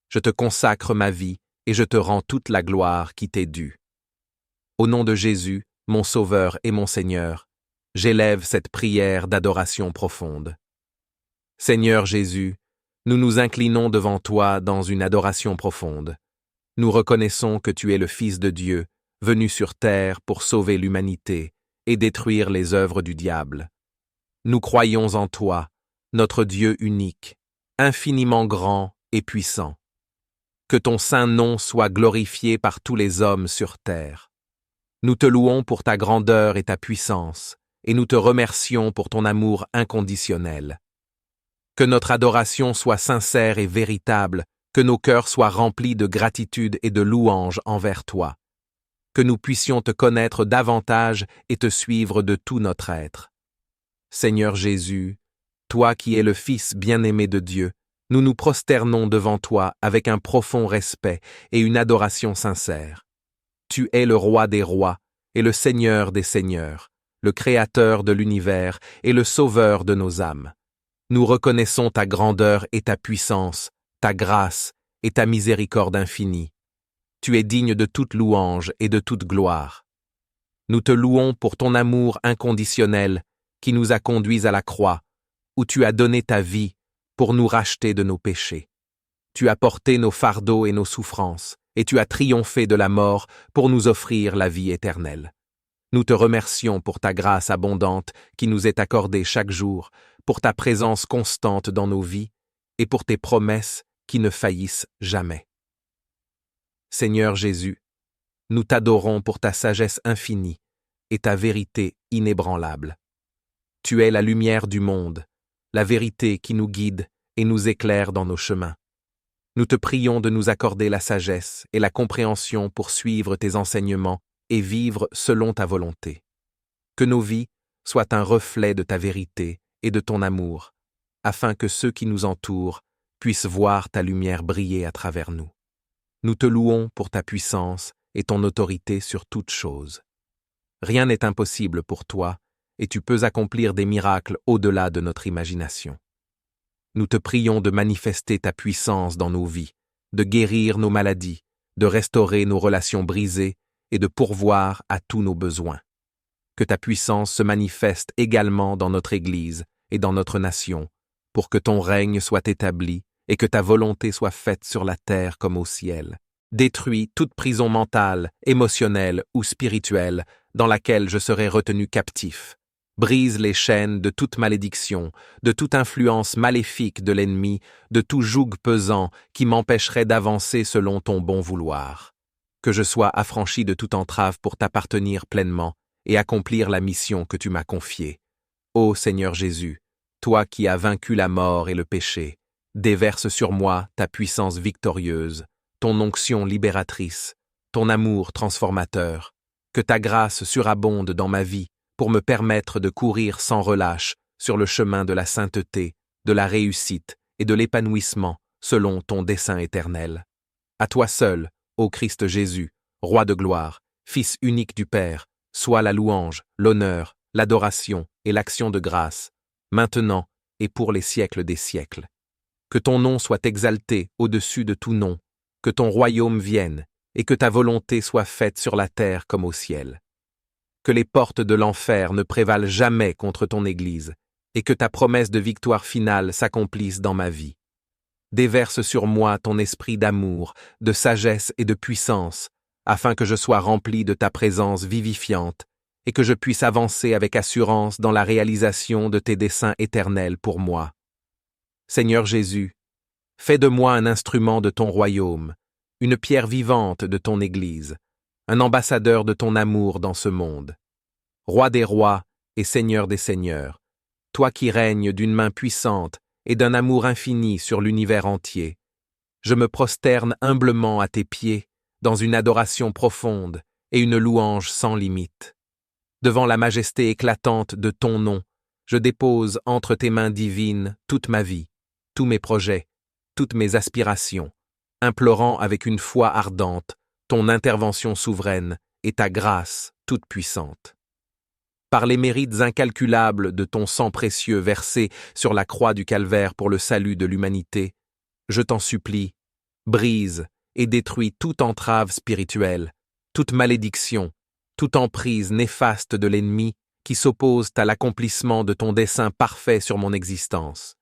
Je te consacre ma vie et je te rends toute la gloire qui t'est due. Au nom de Jésus, mon Sauveur et mon Seigneur, j'élève cette prière d'adoration profonde. Seigneur Jésus, nous nous inclinons devant toi dans une adoration profonde. Nous reconnaissons que tu es le Fils de Dieu, venu sur terre pour sauver l'humanité et détruire les œuvres du diable. Nous croyons en toi, notre Dieu unique, infiniment grand et puissant. Que ton saint nom soit glorifié par tous les hommes sur terre. Nous te louons pour ta grandeur et ta puissance, et nous te remercions pour ton amour inconditionnel. Que notre adoration soit sincère et véritable, que nos cœurs soient remplis de gratitude et de louange envers toi. Que nous puissions te connaître davantage et te suivre de tout notre être. Seigneur Jésus, toi qui es le Fils bien-aimé de Dieu, nous nous prosternons devant toi avec un profond respect et une adoration sincère. Tu es le roi des rois et le Seigneur des seigneurs, le Créateur de l'univers et le Sauveur de nos âmes. Nous reconnaissons ta grandeur et ta puissance, ta grâce et ta miséricorde infinie. Tu es digne de toute louange et de toute gloire. Nous te louons pour ton amour inconditionnel qui nous a conduits à la croix, où tu as donné ta vie pour nous racheter de nos péchés. Tu as porté nos fardeaux et nos souffrances, et tu as triomphé de la mort pour nous offrir la vie éternelle. Nous te remercions pour ta grâce abondante qui nous est accordée chaque jour, pour ta présence constante dans nos vies, et pour tes promesses qui ne faillissent jamais. Seigneur Jésus, nous t'adorons pour ta sagesse infinie et ta vérité inébranlable. Tu es la lumière du monde, la vérité qui nous guide et nous éclaire dans nos chemins. Nous te prions de nous accorder la sagesse et la compréhension pour suivre tes enseignements et vivre selon ta volonté. Que nos vies soient un reflet de ta vérité et de ton amour, afin que ceux qui nous entourent puissent voir ta lumière briller à travers nous. Nous te louons pour ta puissance et ton autorité sur toute chose. Rien n'est impossible pour toi, et tu peux accomplir des miracles au-delà de notre imagination. Nous te prions de manifester ta puissance dans nos vies, de guérir nos maladies, de restaurer nos relations brisées et de pourvoir à tous nos besoins. Que ta puissance se manifeste également dans notre Église et dans notre nation, pour que ton règne soit établi et que ta volonté soit faite sur la terre comme au ciel. Détruis toute prison mentale, émotionnelle ou spirituelle dans laquelle je serai retenu captif. Brise les chaînes de toute malédiction, de toute influence maléfique de l'ennemi, de tout joug pesant qui m'empêcherait d'avancer selon ton bon vouloir. Que je sois affranchi de toute entrave pour t'appartenir pleinement et accomplir la mission que tu m'as confiée. Ô Seigneur Jésus, toi qui as vaincu la mort et le péché, déverse sur moi ta puissance victorieuse, ton onction libératrice, ton amour transformateur. Que ta grâce surabonde dans ma vie pour me permettre de courir sans relâche sur le chemin de la sainteté, de la réussite et de l'épanouissement selon ton dessein éternel. À toi seul, ô Christ Jésus, Roi de gloire, Fils unique du Père, soit la louange, l'honneur, l'adoration et l'action de grâce, maintenant et pour les siècles des siècles. Que ton nom soit exalté au-dessus de tout nom, que ton royaume vienne, et que ta volonté soit faite sur la terre comme au ciel. Que les portes de l'enfer ne prévalent jamais contre ton Église, et que ta promesse de victoire finale s'accomplisse dans ma vie. Déverse sur moi ton esprit d'amour, de sagesse et de puissance, afin que je sois rempli de ta présence vivifiante, et que je puisse avancer avec assurance dans la réalisation de tes desseins éternels pour moi. Seigneur Jésus, fais de moi un instrument de ton royaume, une pierre vivante de ton Église, un ambassadeur de ton amour dans ce monde. Roi des rois et Seigneur des seigneurs, toi qui règnes d'une main puissante et d'un amour infini sur l'univers entier, je me prosterne humblement à tes pieds dans une adoration profonde et une louange sans limite. Devant la majesté éclatante de ton nom, je dépose entre tes mains divines toute ma vie, tous mes projets, toutes mes aspirations, implorant avec une foi ardente ton intervention souveraine et ta grâce toute puissante. Par les mérites incalculables de ton sang précieux versé sur la croix du calvaire pour le salut de l'humanité, je t'en supplie, brise et détruis toute entrave spirituelle, toute malédiction, toute emprise néfaste de l'ennemi qui s'oppose à l'accomplissement de ton dessein parfait sur mon existence.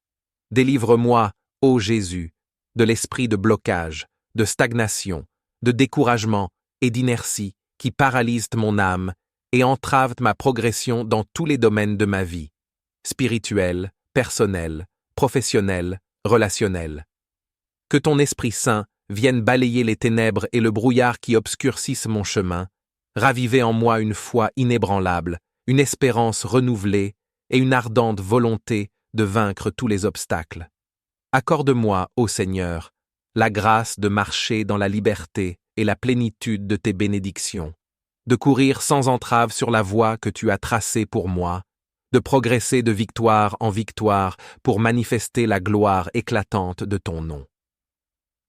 Délivre-moi, ô Jésus, de l'esprit de blocage, de stagnation, de découragement et d'inertie qui paralysent mon âme et entravent ma progression dans tous les domaines de ma vie, spirituel, personnel, professionnel, relationnel. Que ton Esprit Saint vienne balayer les ténèbres et le brouillard qui obscurcissent mon chemin, raviver en moi une foi inébranlable, une espérance renouvelée et une ardente volonté de vaincre tous les obstacles. Accorde-moi, ô Seigneur, la grâce de marcher dans la liberté et la plénitude de tes bénédictions, de courir sans entrave sur la voie que tu as tracée pour moi, de progresser de victoire en victoire pour manifester la gloire éclatante de ton nom.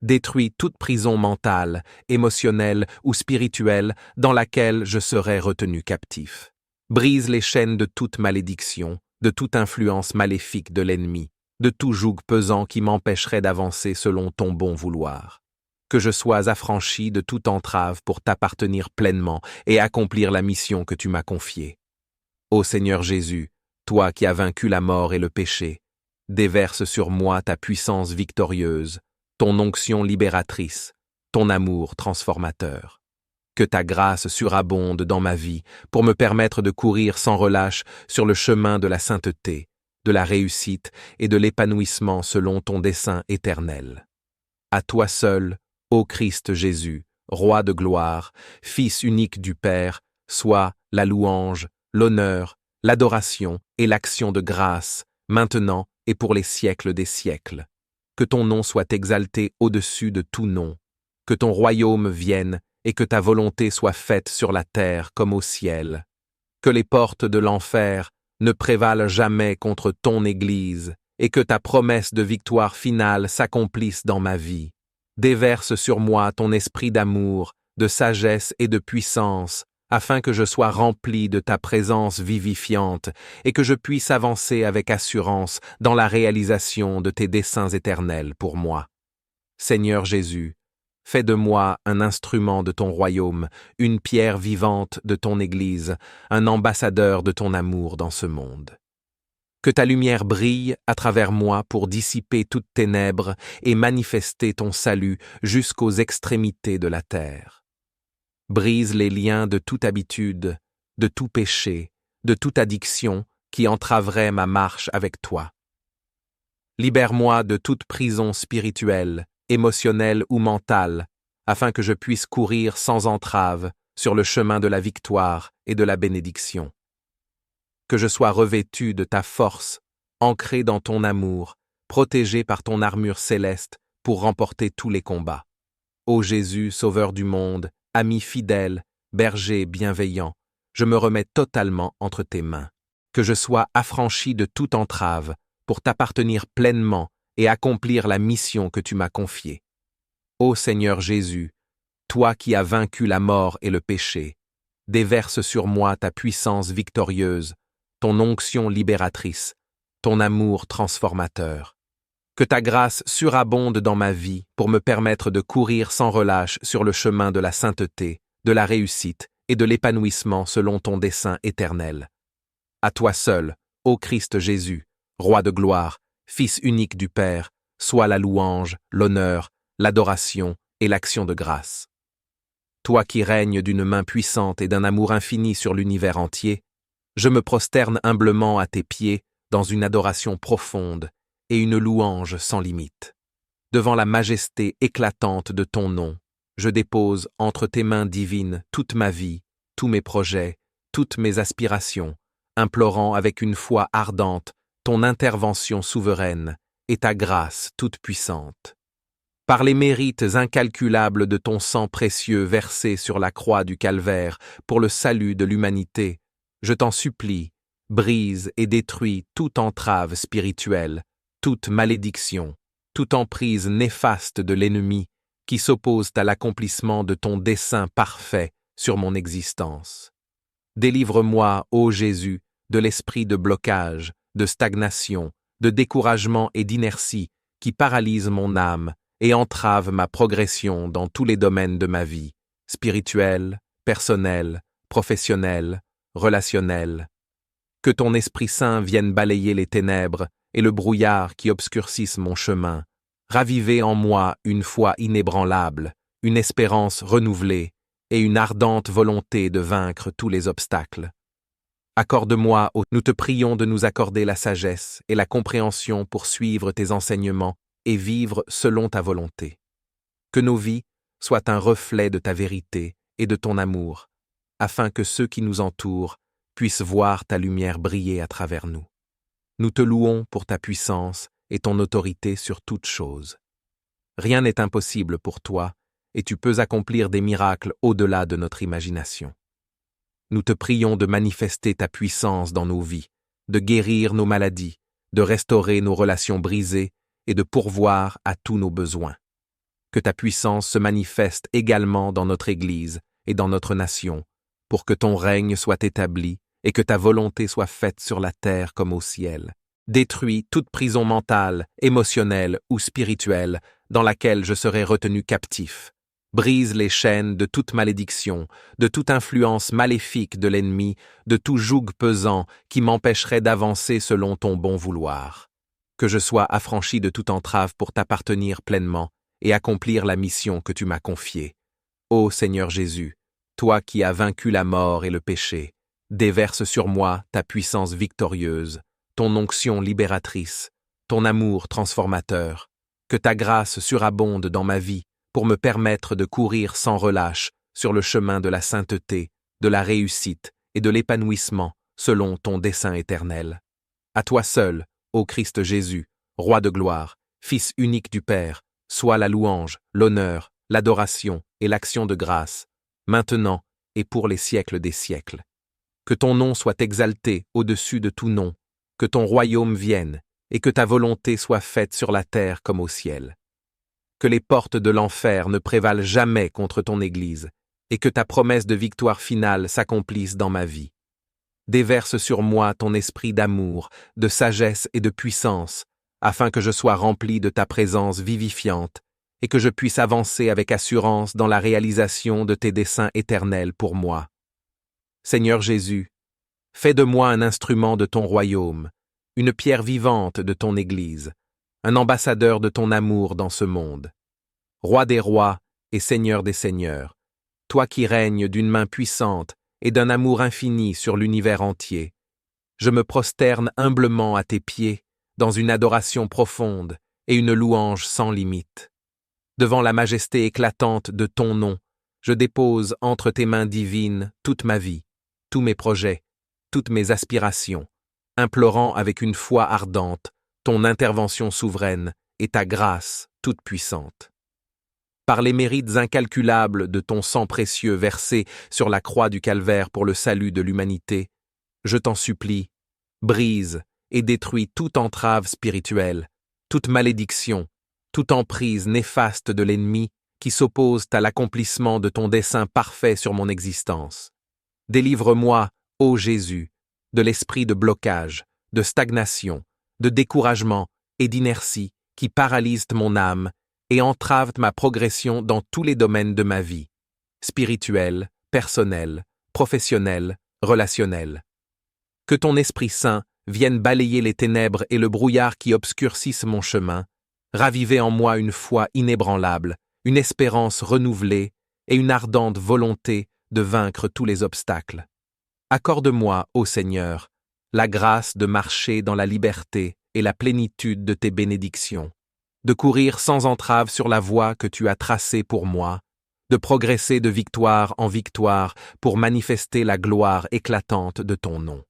Détruis toute prison mentale, émotionnelle ou spirituelle dans laquelle je serai retenu captif. Brise les chaînes de toute malédiction, de toute influence maléfique de l'ennemi, de tout joug pesant qui m'empêcherait d'avancer selon ton bon vouloir. Que je sois affranchi de toute entrave pour t'appartenir pleinement et accomplir la mission que tu m'as confiée. Ô Seigneur Jésus, toi qui as vaincu la mort et le péché, déverse sur moi ta puissance victorieuse, ton onction libératrice, ton amour transformateur. Que ta grâce surabonde dans ma vie pour me permettre de courir sans relâche sur le chemin de la sainteté, de la réussite et de l'épanouissement selon ton dessein éternel. À toi seul, ô Christ Jésus, Roi de gloire, Fils unique du Père, soit la louange, l'honneur, l'adoration et l'action de grâce, maintenant et pour les siècles des siècles. Que ton nom soit exalté au-dessus de tout nom, que ton royaume vienne et que ta volonté soit faite sur la terre comme au ciel. Que les portes de l'enfer ne prévalent jamais contre ton Église, et que ta promesse de victoire finale s'accomplisse dans ma vie. Déverse sur moi ton esprit d'amour, de sagesse et de puissance, afin que je sois rempli de ta présence vivifiante et que je puisse avancer avec assurance dans la réalisation de tes desseins éternels pour moi. Seigneur Jésus, fais de moi un instrument de ton royaume, une pierre vivante de ton Église, un ambassadeur de ton amour dans ce monde. Que ta lumière brille à travers moi pour dissiper toutes ténèbres et manifester ton salut jusqu'aux extrémités de la terre. Brise les liens de toute habitude, de tout péché, de toute addiction qui entraverait ma marche avec toi. Libère-moi de toute prison spirituelle, émotionnelle ou mentale, afin que je puisse courir sans entrave sur le chemin de la victoire et de la bénédiction. Que je sois revêtu de ta force, ancré dans ton amour, protégé par ton armure céleste pour remporter tous les combats. Ô Jésus, Sauveur du monde, ami fidèle, berger bienveillant, je me remets totalement entre tes mains. Que je sois affranchi de toute entrave pour t'appartenir pleinement et accomplir la mission que tu m'as confiée. Ô Seigneur Jésus, toi qui as vaincu la mort et le péché, déverse sur moi ta puissance victorieuse, ton onction libératrice, ton amour transformateur. Que ta grâce surabonde dans ma vie pour me permettre de courir sans relâche sur le chemin de la sainteté, de la réussite et de l'épanouissement selon ton dessein éternel. À toi seul, ô Christ Jésus, Roi de gloire, Fils unique du Père, soit la louange, l'honneur, l'adoration et l'action de grâce. Toi qui règnes d'une main puissante et d'un amour infini sur l'univers entier, je me prosterne humblement à tes pieds dans une adoration profonde et une louange sans limite. Devant la majesté éclatante de ton nom, je dépose entre tes mains divines toute ma vie, tous mes projets, toutes mes aspirations, implorant avec une foi ardente ton intervention souveraine et ta grâce toute puissante. Par les mérites incalculables de ton sang précieux versé sur la croix du Calvaire pour le salut de l'humanité, je t'en supplie, brise et détruis toute entrave spirituelle, toute malédiction, toute emprise néfaste de l'ennemi qui s'oppose à l'accomplissement de ton dessein parfait sur mon existence. Délivre-moi, ô Jésus, de l'esprit de blocage, de stagnation, de découragement et d'inertie qui paralyse mon âme et entrave ma progression dans tous les domaines de ma vie, spirituelle, personnelle, professionnelle, relationnelle. Que ton Esprit Saint vienne balayer les ténèbres et le brouillard qui obscurcissent mon chemin, raviver en moi une foi inébranlable, une espérance renouvelée et une ardente volonté de vaincre tous les obstacles. Accorde-moi, nous te prions de nous accorder la sagesse et la compréhension pour suivre tes enseignements et vivre selon ta volonté. Que nos vies soient un reflet de ta vérité et de ton amour, afin que ceux qui nous entourent puissent voir ta lumière briller à travers nous. Nous te louons pour ta puissance et ton autorité sur toutes choses. Rien n'est impossible pour toi, et tu peux accomplir des miracles au-delà de notre imagination. Nous te prions de manifester ta puissance dans nos vies, de guérir nos maladies, de restaurer nos relations brisées et de pourvoir à tous nos besoins. Que ta puissance se manifeste également dans notre Église et dans notre nation, pour que ton règne soit établi et que ta volonté soit faite sur la terre comme au ciel. Détruis toute prison mentale, émotionnelle ou spirituelle dans laquelle je serai retenu captif. Brise les chaînes de toute malédiction, de toute influence maléfique de l'ennemi, de tout joug pesant qui m'empêcherait d'avancer selon ton bon vouloir. Que je sois affranchi de toute entrave pour t'appartenir pleinement et accomplir la mission que tu m'as confiée. Ô Seigneur Jésus, toi qui as vaincu la mort et le péché, déverse sur moi ta puissance victorieuse, ton onction libératrice, ton amour transformateur. Que ta grâce surabonde dans ma vie pour me permettre de courir sans relâche sur le chemin de la sainteté, de la réussite et de l'épanouissement selon ton dessein éternel. À toi seul, ô Christ Jésus, Roi de gloire, Fils unique du Père, soit la louange, l'honneur, l'adoration et l'action de grâce, maintenant et pour les siècles des siècles. Que ton nom soit exalté au-dessus de tout nom, que ton royaume vienne, et que ta volonté soit faite sur la terre comme au ciel. Que les portes de l'enfer ne prévalent jamais contre ton Église, et que ta promesse de victoire finale s'accomplisse dans ma vie. Déverse sur moi ton esprit d'amour, de sagesse et de puissance, afin que je sois rempli de ta présence vivifiante, et que je puisse avancer avec assurance dans la réalisation de tes desseins éternels pour moi. Seigneur Jésus, fais de moi un instrument de ton royaume, une pierre vivante de ton Église, un ambassadeur de ton amour dans ce monde. Roi des rois et Seigneur des seigneurs, toi qui règnes d'une main puissante et d'un amour infini sur l'univers entier, je me prosterne humblement à tes pieds, dans une adoration profonde et une louange sans limite. Devant la majesté éclatante de ton nom, je dépose entre tes mains divines toute ma vie, tous mes projets, toutes mes aspirations, implorant avec une foi ardente ton intervention souveraine et ta grâce toute puissante. Par les mérites incalculables de ton sang précieux versé sur la croix du calvaire pour le salut de l'humanité, je t'en supplie, brise et détruis toute entrave spirituelle, toute malédiction, toute emprise néfaste de l'ennemi qui s'oppose à l'accomplissement de ton dessein parfait sur mon existence. Délivre-moi, ô Jésus, de l'esprit de blocage, de stagnation, de découragement et d'inertie qui paralysent mon âme et entravent ma progression dans tous les domaines de ma vie, spirituelle, personnelle, professionnelle, relationnelle. Que ton Esprit Saint vienne balayer les ténèbres et le brouillard qui obscurcissent mon chemin, raviver en moi une foi inébranlable, une espérance renouvelée et une ardente volonté de vaincre tous les obstacles. Accorde-moi, ô Seigneur, la grâce de marcher dans la liberté et la plénitude de tes bénédictions, de courir sans entrave sur la voie que tu as tracée pour moi, de progresser de victoire en victoire pour manifester la gloire éclatante de ton nom.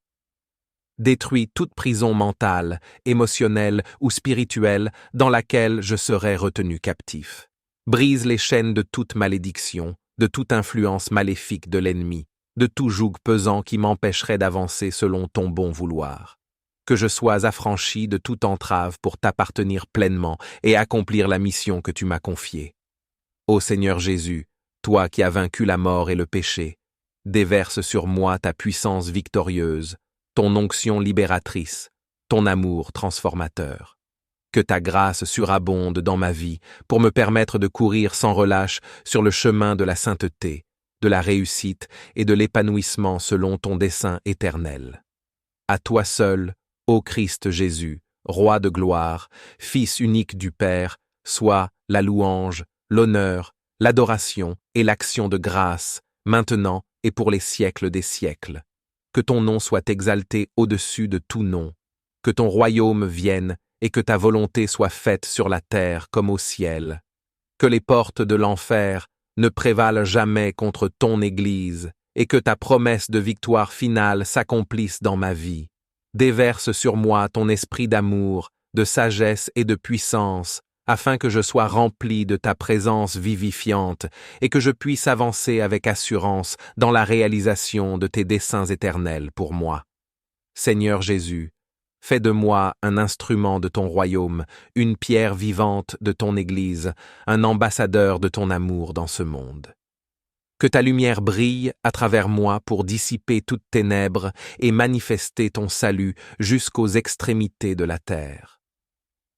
Détruis toute prison mentale, émotionnelle ou spirituelle dans laquelle je serais retenu captif. Brise les chaînes de toute malédiction, de toute influence maléfique de l'ennemi, de tout joug pesant qui m'empêcherait d'avancer selon ton bon vouloir. Que je sois affranchi de toute entrave pour t'appartenir pleinement et accomplir la mission que tu m'as confiée. Ô Seigneur Jésus, toi qui as vaincu la mort et le péché, déverse sur moi ta puissance victorieuse, ton onction libératrice, ton amour transformateur. Que ta grâce surabonde dans ma vie pour me permettre de courir sans relâche sur le chemin de la sainteté, de la réussite et de l'épanouissement selon ton dessein éternel. À toi seul, ô Christ Jésus, Roi de gloire, Fils unique du Père, soit la louange, l'honneur, l'adoration et l'action de grâce, maintenant et pour les siècles des siècles. Que ton nom soit exalté au-dessus de tout nom, que ton royaume vienne et que ta volonté soit faite sur la terre comme au ciel. Que les portes de l'enfer ne prévalent jamais contre ton Église et que ta promesse de victoire finale s'accomplisse dans ma vie. Déverse sur moi ton esprit d'amour, de sagesse et de puissance, afin que je sois rempli de ta présence vivifiante et que je puisse avancer avec assurance dans la réalisation de tes desseins éternels pour moi. Seigneur Jésus, fais de moi un instrument de ton royaume, une pierre vivante de ton Église, un ambassadeur de ton amour dans ce monde. Que ta lumière brille à travers moi pour dissiper toutes ténèbres et manifester ton salut jusqu'aux extrémités de la terre.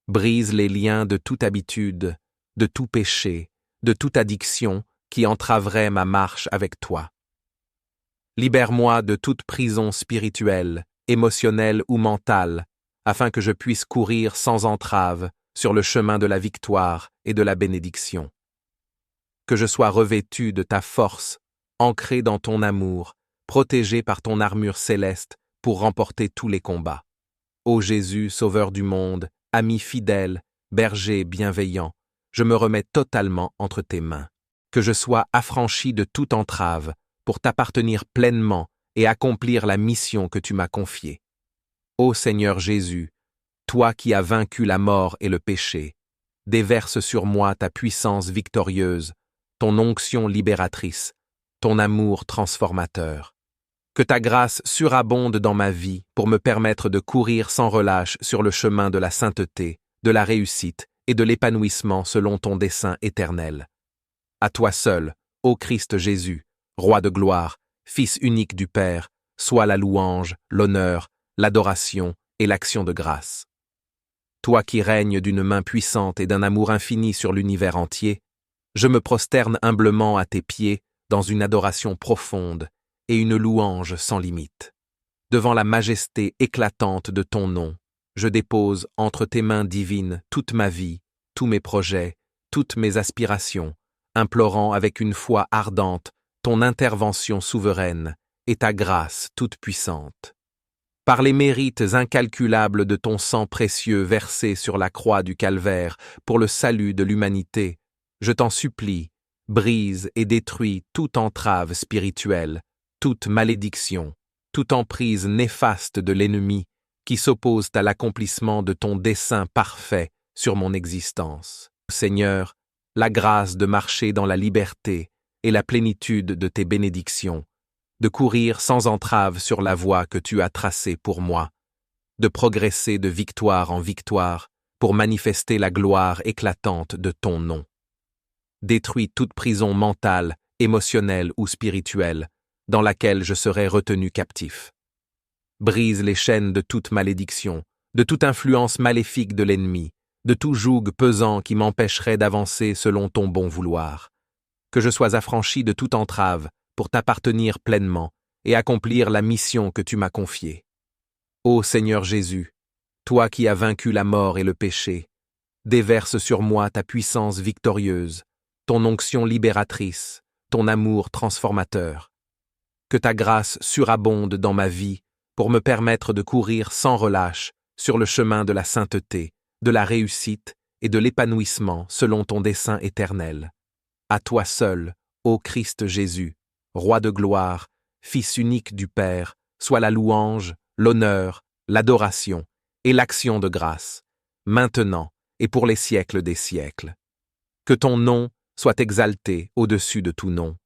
Brise les liens de toute habitude, de tout péché, de toute addiction qui entraverait ma marche avec toi. Libère-moi de toute prison spirituelle, émotionnelle ou mentale, afin que je puisse courir sans entrave sur le chemin de la victoire et de la bénédiction. Que je sois revêtu de ta force, ancré dans ton amour, protégé par ton armure céleste pour remporter tous les combats. Ô Jésus, Sauveur du monde, ami fidèle, berger bienveillant, je me remets totalement entre tes mains. Que je sois affranchi de toute entrave pour t'appartenir pleinement et accomplir la mission que tu m'as confiée. Ô Seigneur Jésus, toi qui as vaincu la mort et le péché, déverse sur moi ta puissance victorieuse, ton onction libératrice, ton amour transformateur. Que ta grâce surabonde dans ma vie pour me permettre de courir sans relâche sur le chemin de la sainteté, de la réussite et de l'épanouissement selon ton dessein éternel. À toi seul, ô Christ Jésus, Roi de gloire, Fils unique du Père, soit la louange, l'honneur, l'adoration et l'action de grâce. Toi qui règnes d'une main puissante et d'un amour infini sur l'univers entier, je me prosterne humblement à tes pieds dans une adoration profonde et une louange sans limite. Devant la majesté éclatante de ton nom, je dépose entre tes mains divines toute ma vie, tous mes projets, toutes mes aspirations, implorant avec une foi ardente ton intervention souveraine et ta grâce toute puissante. Par les mérites incalculables de ton sang précieux versé sur la croix du calvaire pour le salut de l'humanité, je t'en supplie, brise et détruis toute entrave spirituelle, toute malédiction, toute emprise néfaste de l'ennemi qui s'oppose à l'accomplissement de ton dessein parfait sur mon existence. Seigneur, la grâce de marcher dans la liberté et la plénitude de tes bénédictions, de courir sans entrave sur la voie que tu as tracée pour moi, de progresser de victoire en victoire pour manifester la gloire éclatante de ton nom. Détruis toute prison mentale, émotionnelle ou spirituelle dans laquelle je serai retenu captif. Brise les chaînes de toute malédiction, de toute influence maléfique de l'ennemi, de tout joug pesant qui m'empêcherait d'avancer selon ton bon vouloir. Que je sois affranchi de toute entrave pour t'appartenir pleinement et accomplir la mission que tu m'as confiée. Ô Seigneur Jésus, toi qui as vaincu la mort et le péché, déverse sur moi ta puissance victorieuse, ton onction libératrice, ton amour transformateur. Que ta grâce surabonde dans ma vie pour me permettre de courir sans relâche sur le chemin de la sainteté, de la réussite et de l'épanouissement selon ton dessein éternel. À toi seul, ô Christ Jésus, Roi de gloire, Fils unique du Père, soit la louange, l'honneur, l'adoration et l'action de grâce, maintenant et pour les siècles des siècles. Que ton nom soit exalté au-dessus de tout nom,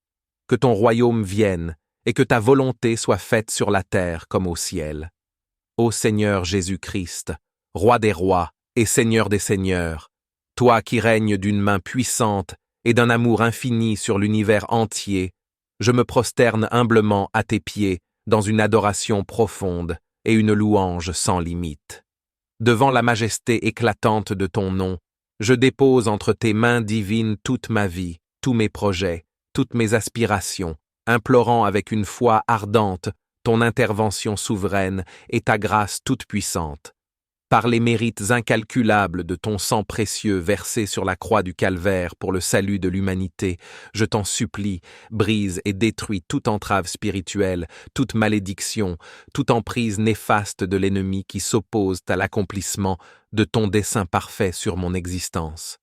que ton royaume vienne et que ta volonté soit faite sur la terre comme au ciel. Ô Seigneur Jésus-Christ, Roi des rois et Seigneur des seigneurs, toi qui règnes d'une main puissante et d'un amour infini sur l'univers entier, je me prosterne humblement à tes pieds dans une adoration profonde et une louange sans limite. Devant la majesté éclatante de ton nom, je dépose entre tes mains divines toute ma vie, tous mes projets, toutes mes aspirations, implorant avec une foi ardente ton intervention souveraine et ta grâce toute puissante. Par les mérites incalculables de ton sang précieux versé sur la croix du calvaire pour le salut de l'humanité, je t'en supplie, brise et détruis toute entrave spirituelle, toute malédiction, toute emprise néfaste de l'ennemi qui s'oppose à l'accomplissement de ton dessein parfait sur mon existence.